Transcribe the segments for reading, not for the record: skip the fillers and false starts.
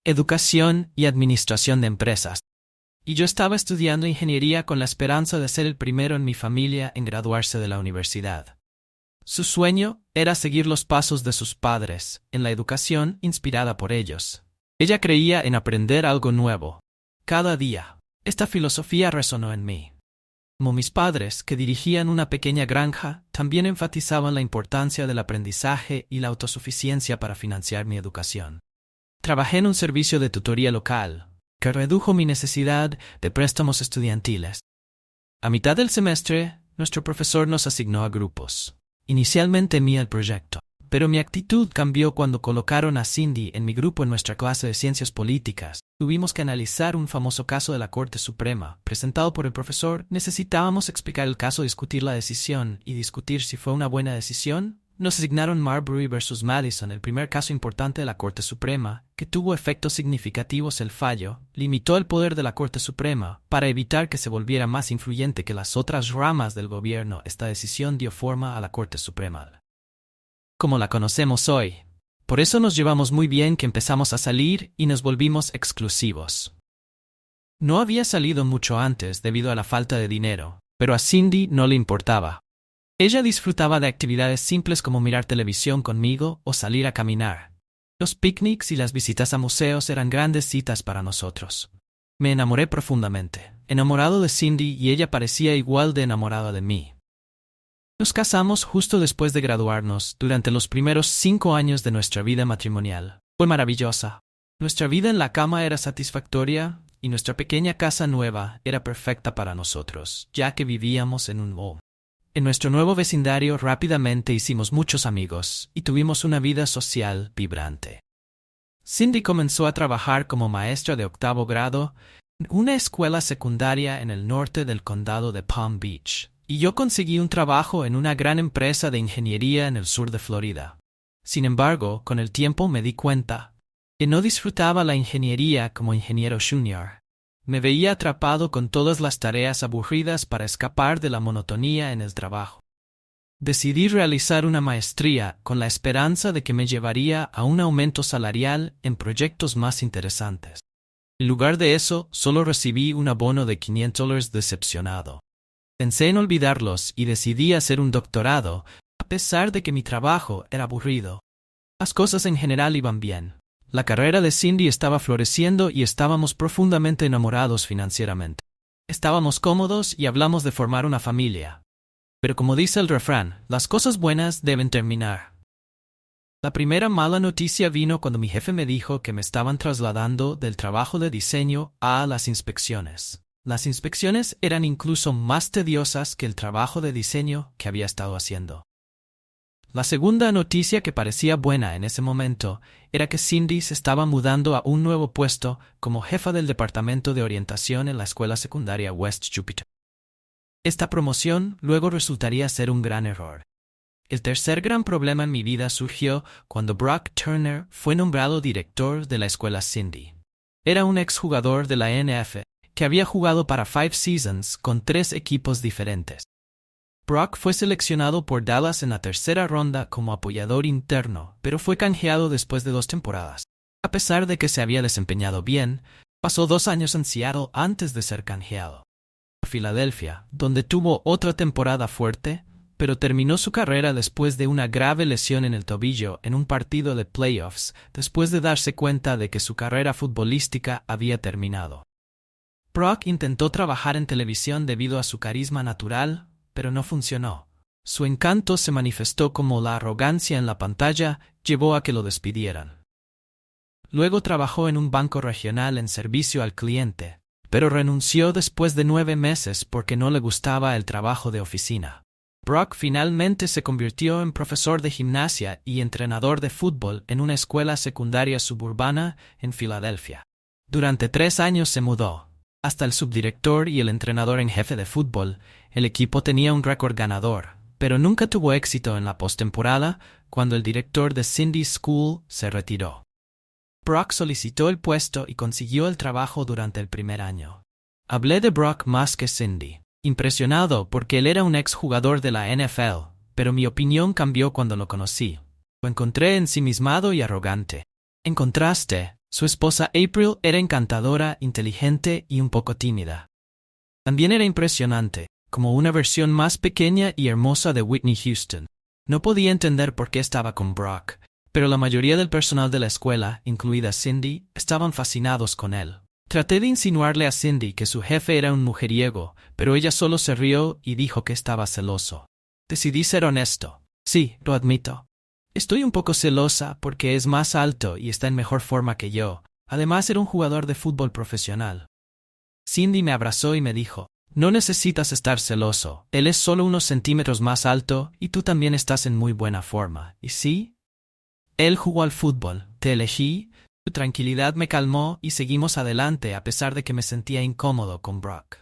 educación y administración de empresas. Y yo estaba estudiando ingeniería con la esperanza de ser el primero en mi familia en graduarse de la universidad. Su sueño era seguir los pasos de sus padres, en la educación inspirada por ellos. Ella creía en aprender algo nuevo. Cada día. Esta filosofía resonó en mí. Como mis padres, que dirigían una pequeña granja, también enfatizaban la importancia del aprendizaje y la autosuficiencia para financiar mi educación. Trabajé en un servicio de tutoría local, que redujo mi necesidad de préstamos estudiantiles. A mitad del semestre, nuestro profesor nos asignó a grupos. Inicialmente temía el proyecto, pero mi actitud cambió cuando colocaron a Cindy en mi grupo en nuestra clase de ciencias políticas. Tuvimos que analizar un famoso caso de la Corte Suprema, presentado por el profesor. Necesitábamos explicar el caso, discutir la decisión y discutir si fue una buena decisión. Nos asignaron Marbury versus Madison, el primer caso importante de la Corte Suprema, que tuvo efectos significativos. El fallo limitó el poder de la Corte Suprema para evitar que se volviera más influyente que las otras ramas del gobierno. Esta decisión dio forma a la Corte Suprema como la conocemos hoy. Por eso nos llevamos muy bien, que empezamos a salir y nos volvimos exclusivos. No había salido mucho antes debido a la falta de dinero, pero a Cindy no le importaba. Ella disfrutaba de actividades simples como mirar televisión conmigo o salir a caminar. Los picnics y las visitas a museos eran grandes citas para nosotros. Me enamoré profundamente, enamorado de Cindy, y ella parecía igual de enamorada de mí. Nos casamos justo después de graduarnos, durante los primeros 5 años de nuestra vida matrimonial. Fue maravillosa. Nuestra vida en la cama era satisfactoria y nuestra pequeña casa nueva era perfecta para nosotros, ya que vivíamos en un home. En nuestro nuevo vecindario rápidamente hicimos muchos amigos y tuvimos una vida social vibrante. Cindy comenzó a trabajar como maestra de 8º grado en una escuela secundaria en el norte del condado de Palm Beach. Y yo conseguí un trabajo en una gran empresa de ingeniería en el sur de Florida. Sin embargo, con el tiempo me di cuenta que no disfrutaba la ingeniería como ingeniero junior. Me veía atrapado con todas las tareas aburridas para escapar de la monotonía en el trabajo. Decidí realizar una maestría con la esperanza de que me llevaría a un aumento salarial en proyectos más interesantes. En lugar de eso, solo recibí un abono de $500 decepcionado. Pensé en olvidarlos y decidí hacer un doctorado, a pesar de que mi trabajo era aburrido. Las cosas en general iban bien. La carrera de Cindy estaba floreciendo y estábamos profundamente enamorados financieramente. Estábamos cómodos y hablamos de formar una familia. Pero como dice el refrán, las cosas buenas deben terminar. La primera mala noticia vino cuando mi jefe me dijo que me estaban trasladando del trabajo de diseño a las inspecciones. Las inspecciones eran incluso más tediosas que el trabajo de diseño que había estado haciendo. La segunda noticia, que parecía buena en ese momento, era que Cindy se estaba mudando a un nuevo puesto como jefa del departamento de orientación en la escuela secundaria West Jupiter. Esta promoción luego resultaría ser un gran error. El tercer gran problema en mi vida surgió cuando Brock Turner fue nombrado director de la escuela Cindy. Era un exjugador de la NFL que había jugado para 5 seasons con 3 equipos diferentes. Brock fue seleccionado por Dallas en la 3ª ronda como apoyador interno, pero fue canjeado después de 2 temporadas. A pesar de que se había desempeñado bien, pasó 2 años en Seattle antes de ser canjeado a Filadelfia, donde tuvo otra temporada fuerte, pero terminó su carrera después de una grave lesión en el tobillo en un partido de playoffs, después de darse cuenta de que su carrera futbolística había terminado. Brock intentó trabajar en televisión debido a su carisma natural, pero no funcionó. Su encanto se manifestó como la arrogancia en la pantalla llevó a que lo despidieran. Luego trabajó en un banco regional en servicio al cliente, pero renunció después de 9 meses porque no le gustaba el trabajo de oficina. Brock finalmente se convirtió en profesor de gimnasia y entrenador de fútbol en una escuela secundaria suburbana en Filadelfia. Durante 3 años se mudó. Hasta el subdirector y el entrenador en jefe de fútbol, el equipo tenía un récord ganador, pero nunca tuvo éxito en la postemporada cuando el director de Cindy School se retiró. Brock solicitó el puesto y consiguió el trabajo durante el primer año. Hablé de Brock más que Cindy, impresionado porque él era un exjugador de la NFL, pero mi opinión cambió cuando lo conocí. Lo encontré ensimismado y arrogante. En contraste, Su esposa April era encantadora, inteligente y un poco tímida. También era impresionante, como una versión más pequeña y hermosa de Whitney Houston. No podía entender por qué estaba con Brock, pero la mayoría del personal de la escuela, incluida Cindy, estaban fascinados con él. Traté de insinuarle a Cindy que su jefe era un mujeriego, pero ella solo se rió y dijo que estaba celoso. Decidí ser honesto. Sí, lo admito. Estoy un poco celosa porque es más alto y está en mejor forma que yo. Además, era un jugador de fútbol profesional. Cindy me abrazó y me dijo, no necesitas estar celoso. Él es solo unos centímetros más alto y tú también estás en muy buena forma. ¿Y sí? Él jugó al fútbol. Te elegí. Su tranquilidad me calmó y seguimos adelante a pesar de que me sentía incómodo con Brock.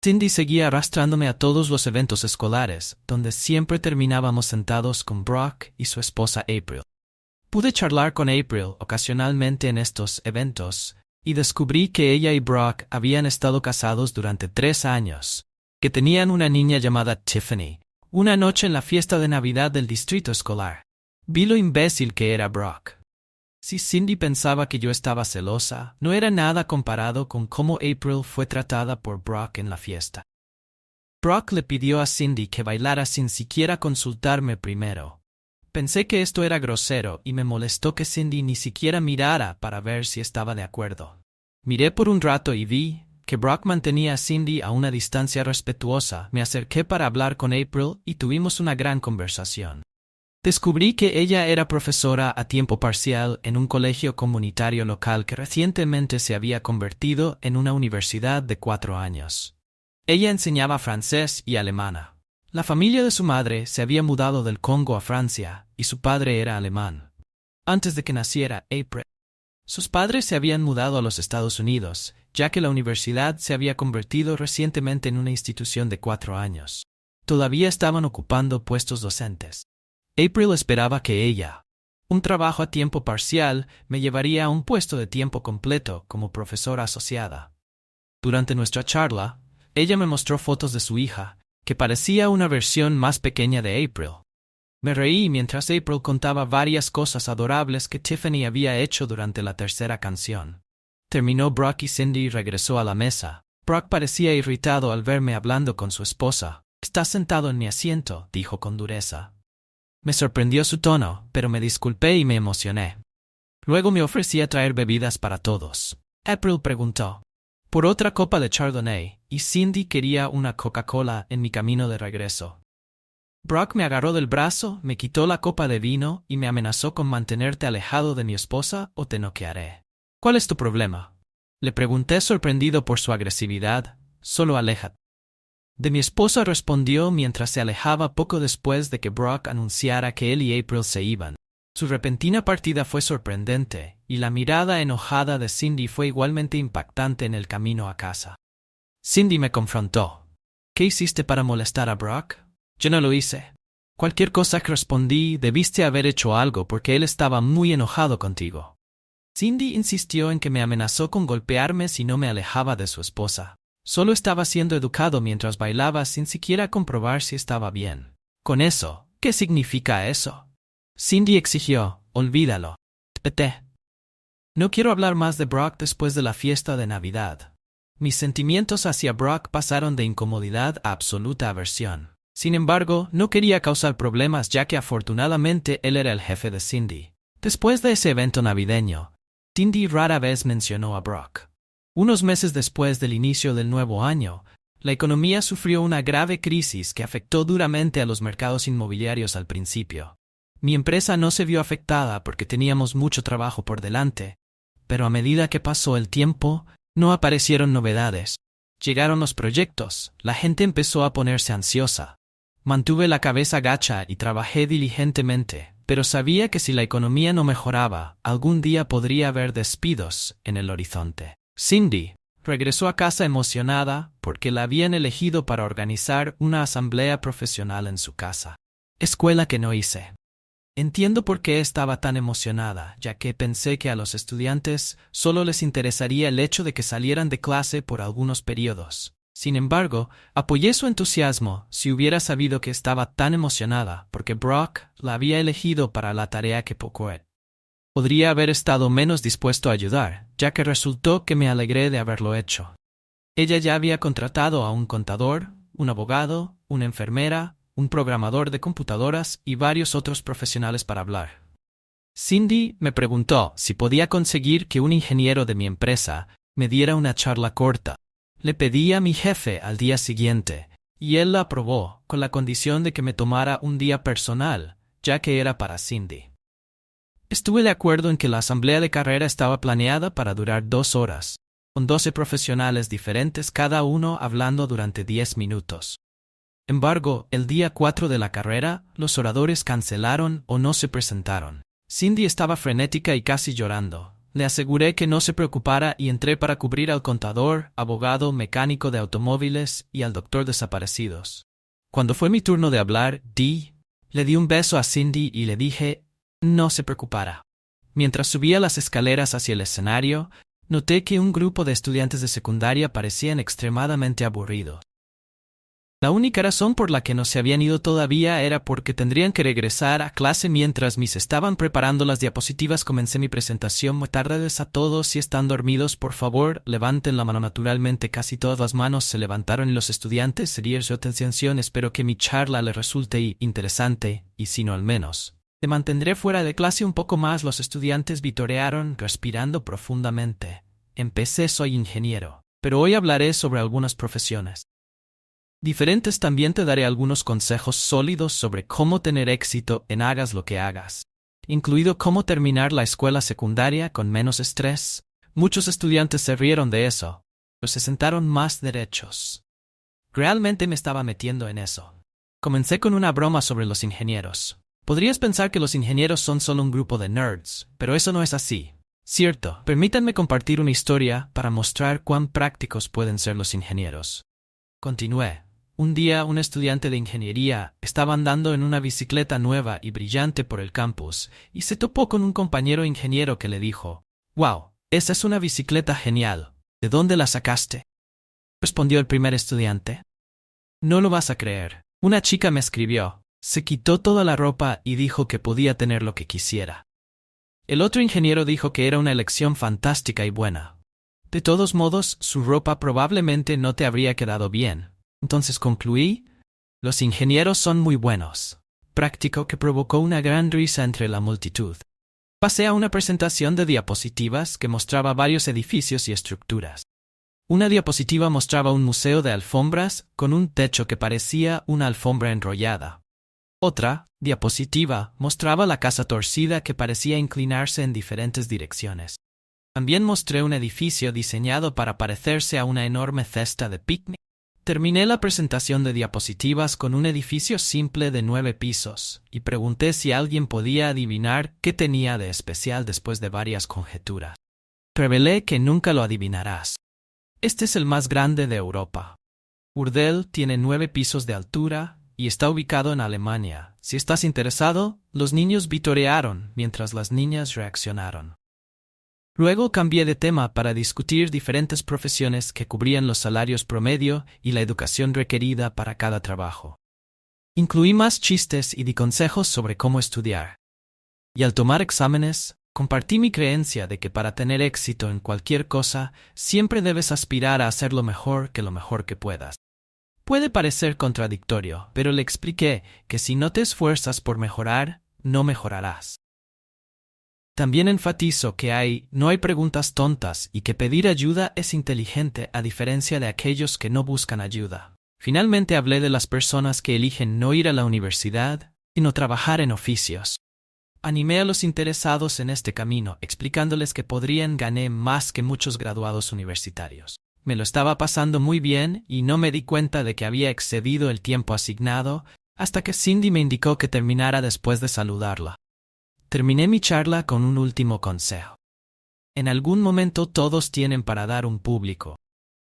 Cindy seguía arrastrándome a todos los eventos escolares, donde siempre terminábamos sentados con Brock y su esposa April. Pude charlar con April ocasionalmente en estos eventos, y descubrí que ella y Brock habían estado casados durante 3 años, que tenían una niña llamada Tiffany. Una noche en la fiesta de Navidad del distrito escolar, vi lo imbécil que era Brock. Si Cindy pensaba que yo estaba celosa, no era nada comparado con cómo April fue tratada por Brock en la fiesta. Brock le pidió a Cindy que bailara sin siquiera consultarme primero. Pensé que esto era grosero y me molestó que Cindy ni siquiera mirara para ver si estaba de acuerdo. Miré por un rato y vi que Brock mantenía a Cindy a una distancia respetuosa. Me acerqué para hablar con April y tuvimos una gran conversación. Descubrí que ella era profesora a tiempo parcial en un colegio comunitario local que recientemente se había convertido en una universidad de 4 años. Ella enseñaba francés y alemana. La familia de su madre se había mudado del Congo a Francia y su padre era alemán. Antes de que naciera April, sus padres se habían mudado a los Estados Unidos, ya que la universidad se había convertido recientemente en una institución de 4 años. Todavía estaban ocupando puestos docentes. April esperaba que ella, un trabajo a tiempo parcial, me llevaría a un puesto de tiempo completo como profesora asociada. Durante nuestra charla, ella me mostró fotos de su hija, que parecía una versión más pequeña de April. Me reí mientras April contaba varias cosas adorables que Tiffany había hecho durante la 3ª canción. Terminó Brock y Cindy regresó a la mesa. Brock parecía irritado al verme hablando con su esposa. «Estás sentado en mi asiento», dijo con dureza. Me sorprendió su tono, pero me disculpé y me emocioné. Luego me ofrecí a traer bebidas para todos. April preguntó por otra copa de Chardonnay, y Cindy quería una Coca-Cola en mi camino de regreso. Brock me agarró del brazo, me quitó la copa de vino y me amenazó con mantenerte alejado de mi esposa o te noquearé. ¿Cuál es tu problema? Le pregunté sorprendido por su agresividad. Solo aléjate de mi esposa, respondió mientras se alejaba poco después de que Brock anunciara que él y April se iban. Su repentina partida fue sorprendente, y la mirada enojada de Cindy fue igualmente impactante en el camino a casa. Cindy me confrontó. ¿Qué hiciste para molestar a Brock? Yo no lo hice. Cualquier cosa que respondí, debiste haber hecho algo porque él estaba muy enojado contigo. Cindy insistió en que me amenazó con golpearme si no me alejaba de su esposa. Solo estaba siendo educado mientras bailaba sin siquiera comprobar si estaba bien. Con eso, ¿qué significa eso? Cindy exigió, olvídalo. Vete. No quiero hablar más de Brock después de la fiesta de Navidad. Mis sentimientos hacia Brock pasaron de incomodidad a absoluta aversión. Sin embargo, no quería causar problemas ya que afortunadamente él era el jefe de Cindy. Después de ese evento navideño, Cindy rara vez mencionó a Brock. Unos meses después del inicio del nuevo año, la economía sufrió una grave crisis que afectó duramente a los mercados inmobiliarios al principio. Mi empresa no se vio afectada porque teníamos mucho trabajo por delante, pero a medida que pasó el tiempo, no aparecieron novedades. Llegaron los proyectos, la gente empezó a ponerse ansiosa. Mantuve la cabeza gacha y trabajé diligentemente, pero sabía que si la economía no mejoraba, algún día podría haber despidos en el horizonte. Cindy regresó a casa emocionada porque la habían elegido para organizar una asamblea profesional en su casa. Escuela que no hice. Entiendo por qué estaba tan emocionada, ya que pensé que a los estudiantes solo les interesaría el hecho de que salieran de clase por algunos periodos. Sin embargo, apoyé su entusiasmo si hubiera sabido que estaba tan emocionada porque Brock la había elegido para la tarea que poco. Podría haber estado menos dispuesto a ayudar, ya que resultó que me alegré de haberlo hecho. Ella ya había contratado a un contador, un abogado, una enfermera, un programador de computadoras y varios otros profesionales para hablar. Cindy me preguntó si podía conseguir que un ingeniero de mi empresa me diera una charla corta. Le pedí a mi jefe al día siguiente, y él la aprobó, con la condición de que me tomara un día personal, ya que era para Cindy. Estuve de acuerdo en que la asamblea de carrera estaba planeada para durar 2 horas, con 12 profesionales diferentes cada uno hablando durante 10 minutos. Embargo, el día 4 de la carrera, los oradores cancelaron o no se presentaron. Cindy estaba frenética y casi llorando. Le aseguré que no se preocupara y entré para cubrir al contador, abogado, mecánico de automóviles y al doctor desaparecidos. Cuando fue mi turno de hablar, le di un beso a Cindy y le dije, no se preocupara. Mientras subía las escaleras hacia el escenario, noté que un grupo de estudiantes de secundaria parecían extremadamente aburridos. La única razón por la que no se habían ido todavía era porque tendrían que regresar a clase mientras mis estaban preparando las diapositivas. Comencé mi presentación. Muy tardes a todos. Si están dormidos, por favor, levanten la mano. Naturalmente, casi todas las manos se levantaron y los estudiantes serían su atención. Espero que mi charla les resulte interesante, y si no al menos, te mantendré fuera de clase un poco más. Los estudiantes vitorearon, respirando profundamente. Empecé, soy ingeniero, pero hoy hablaré sobre algunas profesiones diferentes. También te daré algunos consejos sólidos sobre cómo tener éxito en hagas lo que hagas, incluido cómo terminar la escuela secundaria con menos estrés. Muchos estudiantes se rieron de eso, pero se sentaron más derechos. Realmente me estaba metiendo en eso. Comencé con una broma sobre los ingenieros. Podrías pensar que los ingenieros son solo un grupo de nerds, pero eso no es así. Cierto, permítanme compartir una historia para mostrar cuán prácticos pueden ser los ingenieros. Continué. Un día, un estudiante de ingeniería estaba andando en una bicicleta nueva y brillante por el campus y se topó con un compañero ingeniero que le dijo, «Wow, esa es una bicicleta genial. ¿De dónde la sacaste?», respondió el primer estudiante. «No lo vas a creer. Una chica me escribió. Se quitó toda la ropa y dijo que podía tener lo que quisiera». El otro ingeniero dijo que era una elección fantástica y buena. De todos modos, su ropa probablemente no te habría quedado bien. Entonces concluí, los ingenieros son muy buenos. Práctico que provocó una gran risa entre la multitud. Pasé a una presentación de diapositivas que mostraba varios edificios y estructuras. Una diapositiva mostraba un museo de alfombras con un techo que parecía una alfombra enrollada. Otra diapositiva mostraba la casa torcida que parecía inclinarse en diferentes direcciones. También mostré un edificio diseñado para parecerse a una enorme cesta de picnic. Terminé la presentación de diapositivas con un edificio simple de 9 pisos y pregunté si alguien podía adivinar qué tenía de especial después de varias conjeturas. Revelé que nunca lo adivinarás. Este es el más grande de Europa. Urdel tiene 9 pisos de altura y está ubicado en Alemania. Si estás interesado, los niños vitorearon mientras las niñas reaccionaron. Luego cambié de tema para discutir diferentes profesiones que cubrían los salarios promedio y la educación requerida para cada trabajo. Incluí más chistes y di consejos sobre cómo estudiar. Y al tomar exámenes, compartí mi creencia de que para tener éxito en cualquier cosa, siempre debes aspirar a hacer lo mejor que puedas. Puede parecer contradictorio, pero le expliqué que si no te esfuerzas por mejorar, no mejorarás. También enfatizo que no hay preguntas tontas y que pedir ayuda es inteligente a diferencia de aquellos que no buscan ayuda. Finalmente hablé de las personas que eligen no ir a la universidad y no trabajar en oficios. Animé a los interesados en este camino, explicándoles que podrían ganar más que muchos graduados universitarios. Me lo estaba pasando muy bien y no me di cuenta de que había excedido el tiempo asignado hasta que Cindy me indicó que terminara después de saludarla. Terminé mi charla con un último consejo. En algún momento todos tienen para dar un público.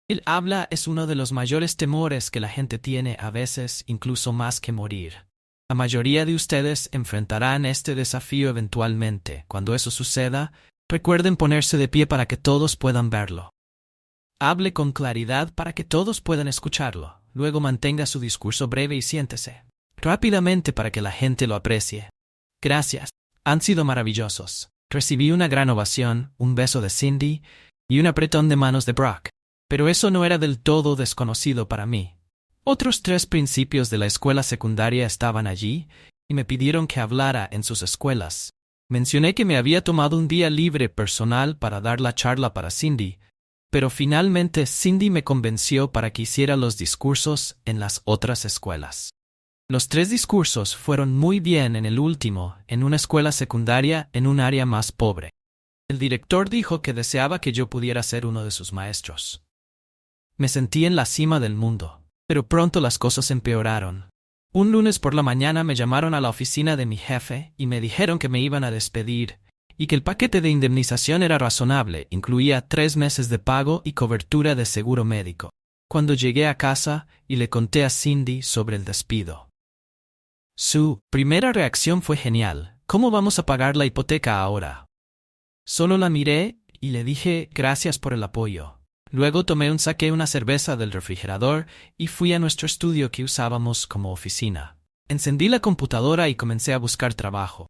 El habla es uno de los mayores temores que la gente tiene, a veces incluso más que morir. La mayoría de ustedes enfrentarán este desafío eventualmente. Cuando eso suceda, recuerden ponerse de pie para que todos puedan verlo. Hable con claridad para que todos puedan escucharlo. Luego mantenga su discurso breve y siéntese rápidamente para que la gente lo aprecie. Gracias. Han sido maravillosos. Recibí una gran ovación, un beso de Cindy y un apretón de manos de Brock. Pero eso no era del todo desconocido para mí. Otros 3 principios de la escuela secundaria estaban allí y me pidieron que hablara en sus escuelas. Mencioné que me había tomado un día libre personal para dar la charla para Cindy, pero finalmente Cindy me convenció para que hiciera los discursos en las otras escuelas. Los 3 discursos fueron muy bien en el último, en una escuela secundaria en un área más pobre. El director dijo que deseaba que yo pudiera ser uno de sus maestros. Me sentí en la cima del mundo, pero pronto las cosas empeoraron. Un lunes por la mañana me llamaron a la oficina de mi jefe y me dijeron que me iban a despedir y que el paquete de indemnización era razonable, incluía 3 meses de pago y cobertura de seguro médico. Cuando llegué a casa y le conté a Cindy sobre el despido. Su primera reacción fue genial. ¿Cómo vamos a pagar la hipoteca ahora? Solo la miré y le dije gracias por el apoyo. Luego saqué una cerveza del refrigerador y fui a nuestro estudio que usábamos como oficina. Encendí la computadora y comencé a buscar trabajo.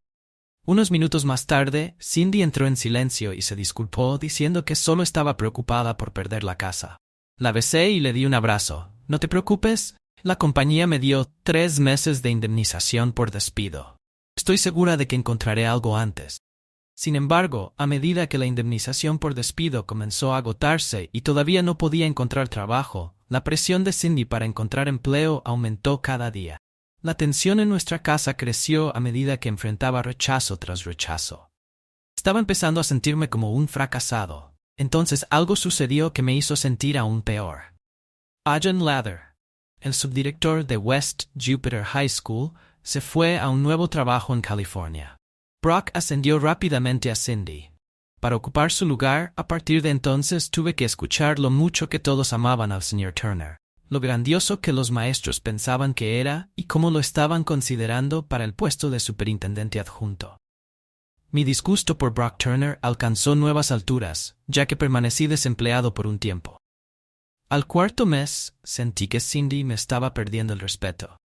Unos minutos más tarde, Cindy entró en silencio y se disculpó diciendo que solo estaba preocupada por perder la casa. La besé y le di un abrazo. No te preocupes, la compañía me dio 3 meses de indemnización por despido. Estoy segura de que encontraré algo antes. Sin embargo, a medida que la indemnización por despido comenzó a agotarse y todavía no podía encontrar trabajo, la presión de Cindy para encontrar empleo aumentó cada día. La tensión en nuestra casa creció a medida que enfrentaba rechazo tras rechazo. Estaba empezando a sentirme como un fracasado. Entonces algo sucedió que me hizo sentir aún peor. Ajan Lather, el subdirector de West Jupiter High School, se fue a un nuevo trabajo en California. Brock ascendió rápidamente a Cindy. Para ocupar su lugar, a partir de entonces tuve que escuchar lo mucho que todos amaban al Sr. Turner, lo grandioso que los maestros pensaban que era y cómo lo estaban considerando para el puesto de superintendente adjunto. Mi disgusto por Brock Turner alcanzó nuevas alturas, ya que permanecí desempleado por un tiempo. Al 4º mes, sentí que Cindy me estaba perdiendo el respeto.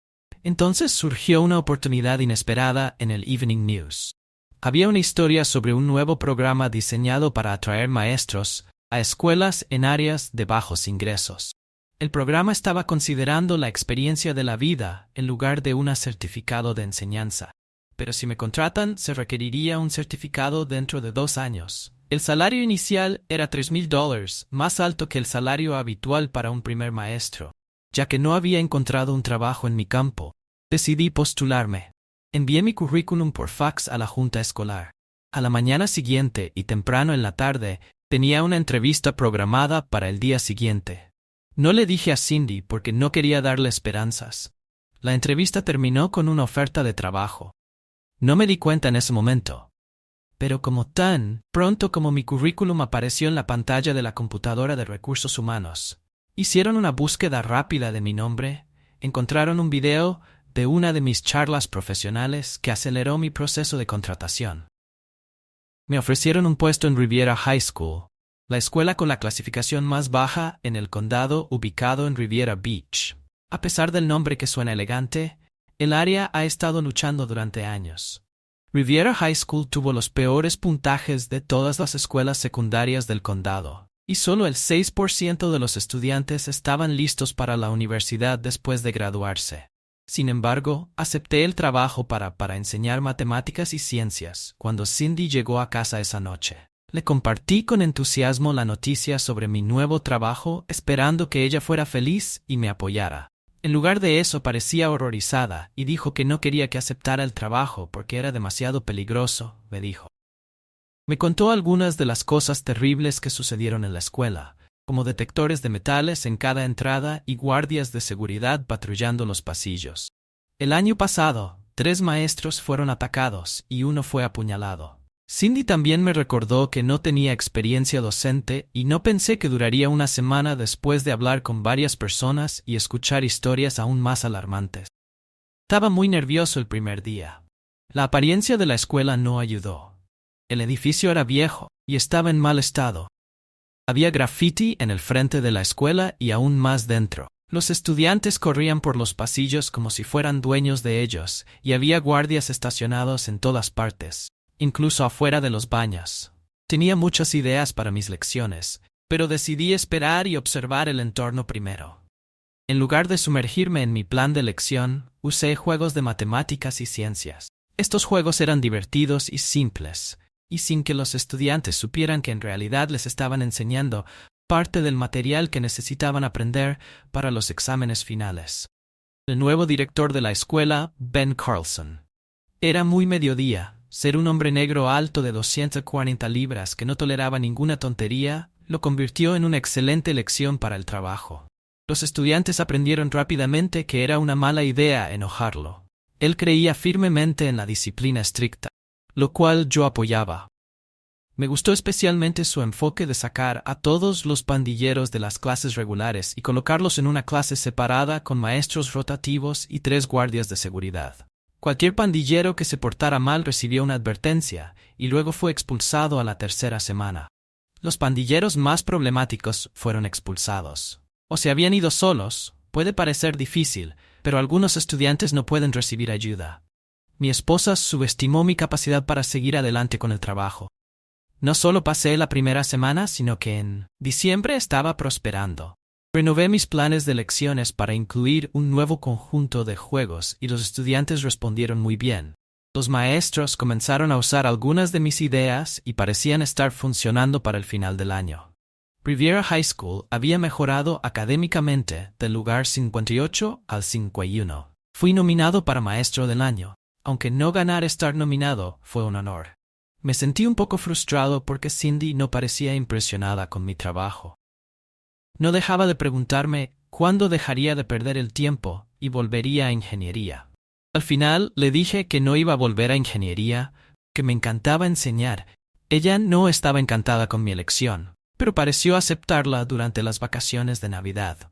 Entonces surgió una oportunidad inesperada en el Evening News. Había una historia sobre un nuevo programa diseñado para atraer maestros a escuelas en áreas de bajos ingresos. El programa estaba considerando la experiencia de la vida en lugar de un certificado de enseñanza. Pero si me contratan, se requeriría un certificado dentro de 2 años. El salario inicial era $3,000, más alto que el salario habitual para un primer maestro. Ya que no había encontrado un trabajo en mi campo, decidí postularme. Envié mi currículum por fax a la junta escolar. A la mañana siguiente y temprano en la tarde, tenía una entrevista programada para el día siguiente. No le dije a Cindy porque no quería darle esperanzas. La entrevista terminó con una oferta de trabajo. No me di cuenta en ese momento. Pero tan pronto como mi currículum apareció en la pantalla de la computadora de recursos humanos, hicieron una búsqueda rápida de mi nombre, encontraron un video de una de mis charlas profesionales que aceleró mi proceso de contratación. Me ofrecieron un puesto en Riviera High School, la escuela con la clasificación más baja en el condado ubicado en Riviera Beach. A pesar del nombre que suena elegante, el área ha estado luchando durante años. Riviera High School tuvo los peores puntajes de todas las escuelas secundarias del condado, y solo el 6% de los estudiantes estaban listos para la universidad después de graduarse. Sin embargo, acepté el trabajo para enseñar matemáticas y ciencias cuando Cindy llegó a casa esa noche. Le compartí con entusiasmo la noticia sobre mi nuevo trabajo, esperando que ella fuera feliz y me apoyara. En lugar de eso, parecía horrorizada y dijo que no quería que aceptara el trabajo porque era demasiado peligroso, me dijo. Me contó algunas de las cosas terribles que sucedieron en la escuela, como detectores de metales en cada entrada y guardias de seguridad patrullando los pasillos. El año pasado, 3 maestros fueron atacados y 1 fue apuñalado. Cindy también me recordó que no tenía experiencia docente y no pensé que duraría una semana después de hablar con varias personas y escuchar historias aún más alarmantes. Estaba muy nervioso el primer día. La apariencia de la escuela no ayudó. El edificio era viejo y estaba en mal estado. Había graffiti en el frente de la escuela y aún más dentro. Los estudiantes corrían por los pasillos como si fueran dueños de ellos y había guardias estacionados en todas partes. incluso afuera de los baños. Tenía muchas ideas para mis lecciones, pero decidí esperar y observar el entorno primero. En lugar de sumergirme en mi plan de lección, usé juegos de matemáticas y ciencias. Estos juegos eran divertidos y simples, y sin que los estudiantes supieran que en realidad les estaban enseñando parte del material que necesitaban aprender para los exámenes finales. El nuevo director de la escuela, Ben Carlson. Era muy mediodía. Ser un hombre negro alto de 240 libras que no toleraba ninguna tontería lo convirtió en una excelente lección para el trabajo. Los estudiantes aprendieron rápidamente que era una mala idea enojarlo. Él creía firmemente en la disciplina estricta, lo cual yo apoyaba. Me gustó especialmente su enfoque de sacar a todos los pandilleros de las clases regulares y colocarlos en una clase separada con maestros rotativos y 3 guardias de seguridad. Cualquier pandillero que se portara mal recibió una advertencia y luego fue expulsado a la 3ª semana. Los pandilleros más problemáticos fueron expulsados. O se habían ido solos. Puede parecer difícil, pero algunos estudiantes no pueden recibir ayuda. Mi esposa subestimó mi capacidad para seguir adelante con el trabajo. No solo pasé la primera semana, sino que en diciembre estaba prosperando. Renové mis planes de lecciones para incluir un nuevo conjunto de juegos y los estudiantes respondieron muy bien. Los maestros comenzaron a usar algunas de mis ideas y parecían estar funcionando para el final del año. Riviera High School había mejorado académicamente del lugar 58 al 51. Fui nominado para Maestro del Año. Aunque no ganar estar nominado fue un honor. Me sentí un poco frustrado porque Cindy no parecía impresionada con mi trabajo. No dejaba de preguntarme cuándo dejaría de perder el tiempo y volvería a ingeniería. Al final le dije que no iba a volver a ingeniería, que me encantaba enseñar. Ella no estaba encantada con mi elección, pero pareció aceptarla durante las vacaciones de Navidad.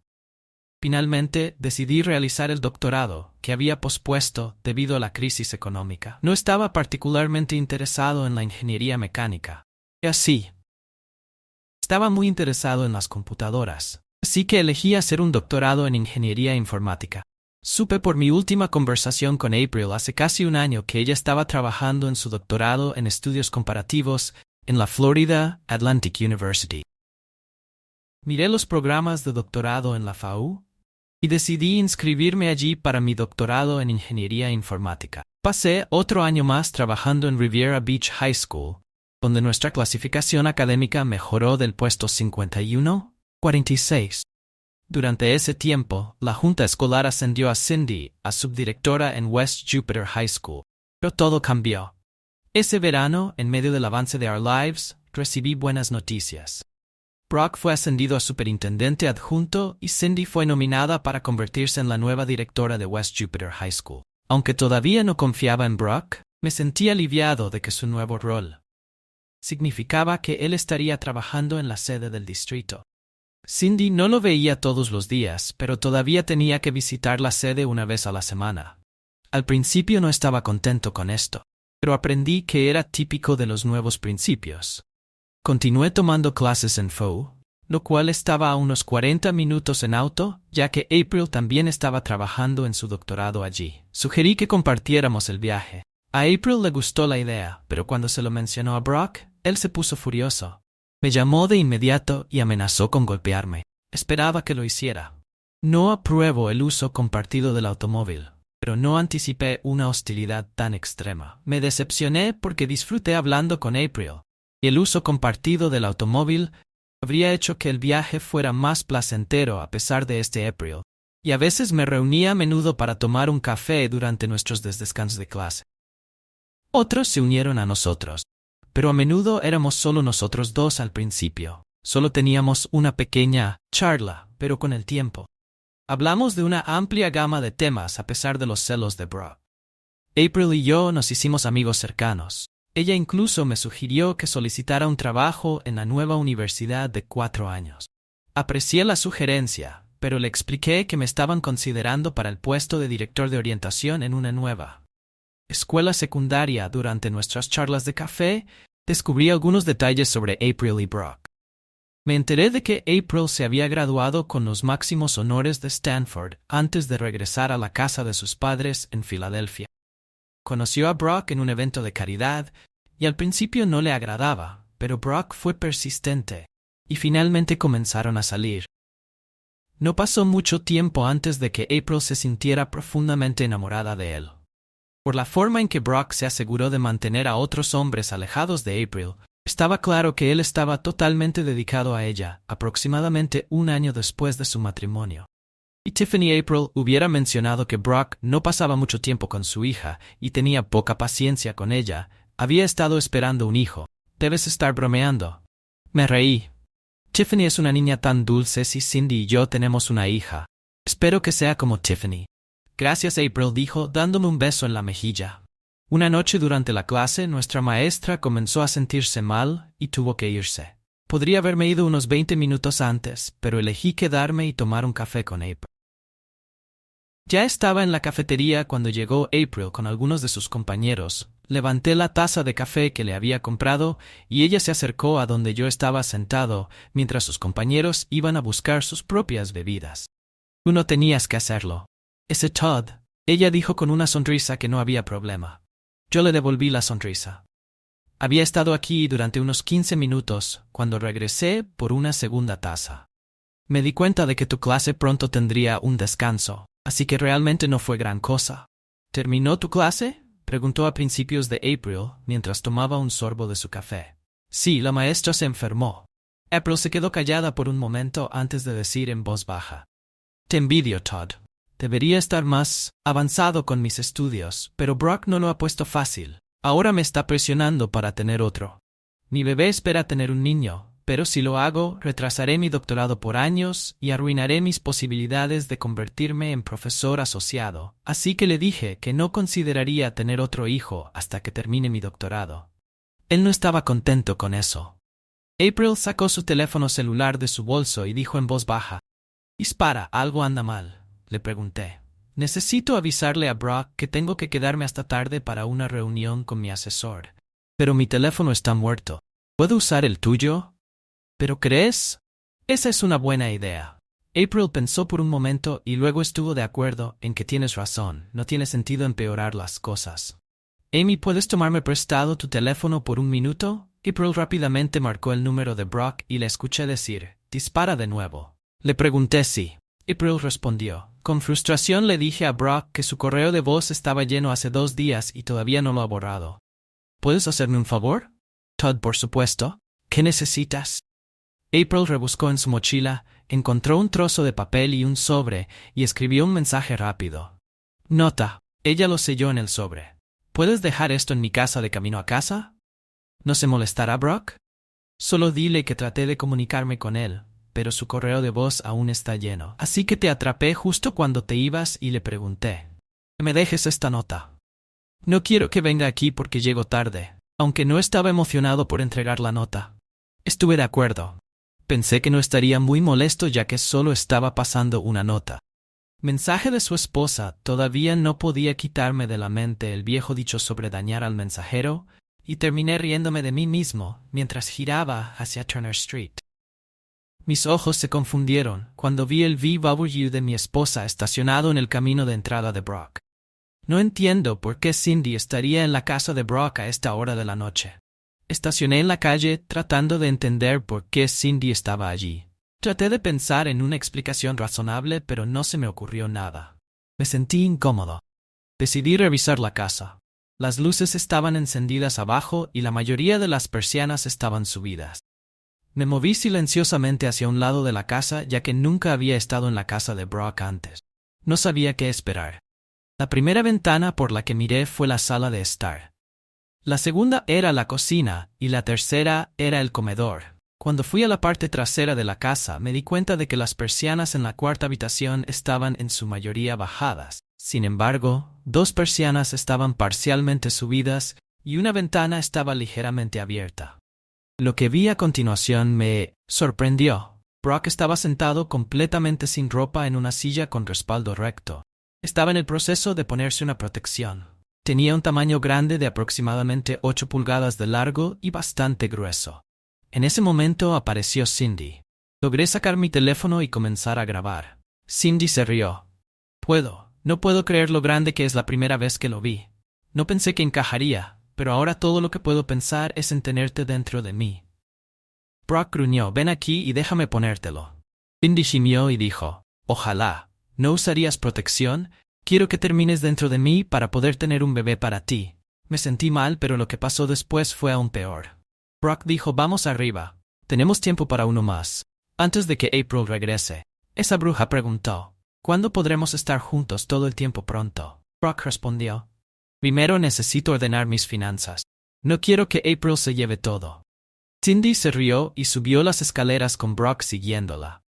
Finalmente decidí realizar el doctorado, que había pospuesto debido a la crisis económica. No estaba particularmente interesado en la ingeniería mecánica. Y así, estaba muy interesado en las computadoras, así que elegí hacer un doctorado en ingeniería informática. Supe por mi última conversación con April hace casi un año que ella estaba trabajando en su doctorado en estudios comparativos en la Florida Atlantic University. Miré los programas de doctorado en la FAU y decidí inscribirme allí para mi doctorado en ingeniería informática. Pasé otro año más trabajando en Riviera Beach High School, donde nuestra clasificación académica mejoró del puesto 51 a 46. Durante ese tiempo, la junta escolar ascendió a Cindy a subdirectora en West Jupiter High School. Pero todo cambió. Ese verano, en medio del avance de Our Lives, recibí buenas noticias. Brock fue ascendido a superintendente adjunto y Cindy fue nominada para convertirse en la nueva directora de West Jupiter High School. Aunque todavía no confiaba en Brock, me sentí aliviado de que su nuevo rol significaba que él estaría trabajando en la sede del distrito. Cindy no lo veía todos los días, pero todavía tenía que visitar la sede una vez a la semana. Al principio no estaba contento con esto, pero aprendí que era típico de los nuevos principios. Continué tomando clases en FAU, lo cual estaba a unos 40 minutos en auto, ya que April también estaba trabajando en su doctorado allí. Sugerí que compartiéramos el viaje. A April le gustó la idea, pero cuando se lo mencionó a Brock, él se puso furioso. Me llamó de inmediato y amenazó con golpearme. Esperaba que lo hiciera. No apruebo el uso compartido del automóvil, pero no anticipé una hostilidad tan extrema. Me decepcioné porque disfruté hablando con April, y el uso compartido del automóvil habría hecho que el viaje fuera más placentero a pesar de April, y a veces me reunía a menudo para tomar un café durante nuestros descansos de clase. Otros se unieron a nosotros, pero a menudo éramos solo nosotros dos al principio. Solo teníamos una pequeña charla, pero con el tiempo hablamos de una amplia gama de temas a pesar de los celos de Brock. April y yo nos hicimos amigos cercanos. Ella incluso me sugirió que solicitara un trabajo en la nueva universidad de 4 años. Aprecié la sugerencia, pero le expliqué que me estaban considerando para el puesto de director de orientación en una nueva escuela secundaria. Durante nuestras charlas de café, descubrí algunos detalles sobre April y Brock. Me enteré de que April se había graduado con los máximos honores de Stanford antes de regresar a la casa de sus padres en Filadelfia. Conoció a Brock en un evento de caridad y al principio no le agradaba, pero Brock fue persistente, y finalmente comenzaron a salir. No pasó mucho tiempo antes de que April se sintiera profundamente enamorada de él. Por la forma en que Brock se aseguró de mantener a otros hombres alejados de April, estaba claro que él estaba totalmente dedicado a ella, aproximadamente un año después de su matrimonio. Y Tiffany April hubiera mencionado que Brock no pasaba mucho tiempo con su hija y tenía poca paciencia con ella. Había estado esperando un hijo. Debes estar bromeando. Me reí. Tiffany es una niña tan dulce si Cindy y yo tenemos una hija. Espero que sea como Tiffany. Gracias, April dijo, dándome un beso en la mejilla. Una noche durante la clase, nuestra maestra comenzó a sentirse mal y tuvo que irse. Podría haberme ido unos 20 minutos antes, pero elegí quedarme y tomar un café con April. Ya estaba en la cafetería cuando llegó April con algunos de sus compañeros. Levanté la taza de café que le había comprado y ella se acercó a donde yo estaba sentado, mientras sus compañeros iban a buscar sus propias bebidas. Tú no tenías que hacerlo. Ese Todd, ella dijo con una sonrisa que no había problema. Yo le devolví la sonrisa. Había estado aquí durante unos 15 minutos cuando regresé por una segunda taza. Me di cuenta de que tu clase pronto tendría un descanso, así que realmente no fue gran cosa. ¿Terminó tu clase?, preguntó a principios de April mientras tomaba un sorbo de su café. Sí, la maestra se enfermó. April se quedó callada por un momento antes de decir en voz baja. Te envidio, Todd. Debería estar más avanzado con mis estudios, pero Brock no lo ha puesto fácil. Ahora me está presionando para tener otro. Mi bebé espera tener un niño, pero si lo hago, retrasaré mi doctorado por años y arruinaré mis posibilidades de convertirme en profesor asociado. Así que le dije que no consideraría tener otro hijo hasta que termine mi doctorado. Él no estaba contento con eso. April sacó su teléfono celular de su bolso y dijo en voz baja. Dispara, algo anda mal. Le pregunté. Necesito avisarle a Brock que tengo que quedarme hasta tarde para una reunión con mi asesor. Pero mi teléfono está muerto. ¿Puedo usar el tuyo? ¿Pero crees? Esa es una buena idea. April pensó por un momento y luego estuvo de acuerdo en que tienes razón. No tiene sentido empeorar las cosas. Amy, ¿puedes tomarme prestado tu teléfono por un minuto? April rápidamente marcó el número de Brock y le escuché decir, dispara de nuevo. Le pregunté si. April respondió. Con frustración le dije a Brock que su correo de voz estaba lleno hace 2 días y todavía no lo ha borrado. ¿Puedes hacerme un favor? Todd, por supuesto. ¿Qué necesitas? April rebuscó en su mochila, encontró un trozo de papel y un sobre y escribió un mensaje rápido. Nota. Ella lo selló en el sobre. ¿Puedes dejar esto en mi casa de camino a casa? ¿No se molestará Brock? Solo dile que traté de comunicarme con él, pero su correo de voz aún está lleno. Así que te atrapé justo cuando te ibas y le pregunté. ¿Me dejes esta nota? No quiero que venga aquí porque llego tarde, aunque no estaba emocionado por entregar la nota. Estuve de acuerdo. Pensé que no estaría muy molesto ya que solo estaba pasando una nota. Mensaje de su esposa. Todavía no podía quitarme de la mente el viejo dicho sobre dañar al mensajero, y terminé riéndome de mí mismo mientras giraba hacia Turner Street. Mis ojos se confundieron cuando vi el VW de mi esposa estacionado en el camino de entrada de Brock. No entiendo por qué Cindy estaría en la casa de Brock a esta hora de la noche. Estacioné en la calle tratando de entender por qué Cindy estaba allí. Traté de pensar en una explicación razonable, pero no se me ocurrió nada. Me sentí incómodo. Decidí revisar la casa. Las luces estaban encendidas abajo y la mayoría de las persianas estaban subidas. Me moví silenciosamente hacia un lado de la casa ya que nunca había estado en la casa de Brock antes. No sabía qué esperar. La primera ventana por la que miré fue la sala de estar. La segunda era la cocina y la tercera era el comedor. Cuando fui a la parte trasera de la casa me di cuenta de que las persianas en la cuarta habitación estaban en su mayoría bajadas. Sin embargo, 2 persianas estaban parcialmente subidas y una ventana estaba ligeramente abierta. Lo que vi a continuación me sorprendió. Brock estaba sentado completamente sin ropa en una silla con respaldo recto. Estaba en el proceso de ponerse una protección. Tenía un tamaño grande de aproximadamente 8 pulgadas de largo y bastante grueso. En ese momento apareció Cindy. Logré sacar mi teléfono y comenzar a grabar. Cindy se rió. No puedo creer lo grande que es la primera vez que lo vi. No pensé que encajaría. pero ahora todo lo que puedo pensar es en tenerte dentro de mí. Brock gruñó, ven aquí y déjame ponértelo. Cindy gimió y dijo, ojalá. ¿No usarías protección? Quiero que termines dentro de mí para poder tener un bebé para ti. Me sentí mal, pero lo que pasó después fue aún peor. Brock dijo, vamos arriba. Tenemos tiempo para uno más. Antes de que April regrese. Esa bruja preguntó, ¿cuándo podremos estar juntos todo el tiempo pronto? Brock respondió, primero necesito ordenar mis finanzas. No quiero que April se lleve todo. Cindy se rió y subió las escaleras con Brock siguiéndola.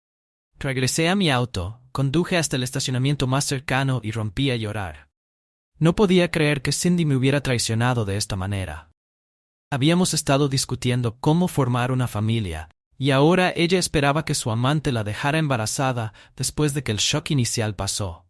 Regresé a mi auto, conduje hasta el estacionamiento más cercano y rompí a llorar. No podía creer que Cindy me hubiera traicionado de esta manera. Habíamos estado discutiendo cómo formar una familia, y ahora ella esperaba que su amante la dejara embarazada después de que el shock inicial pasó.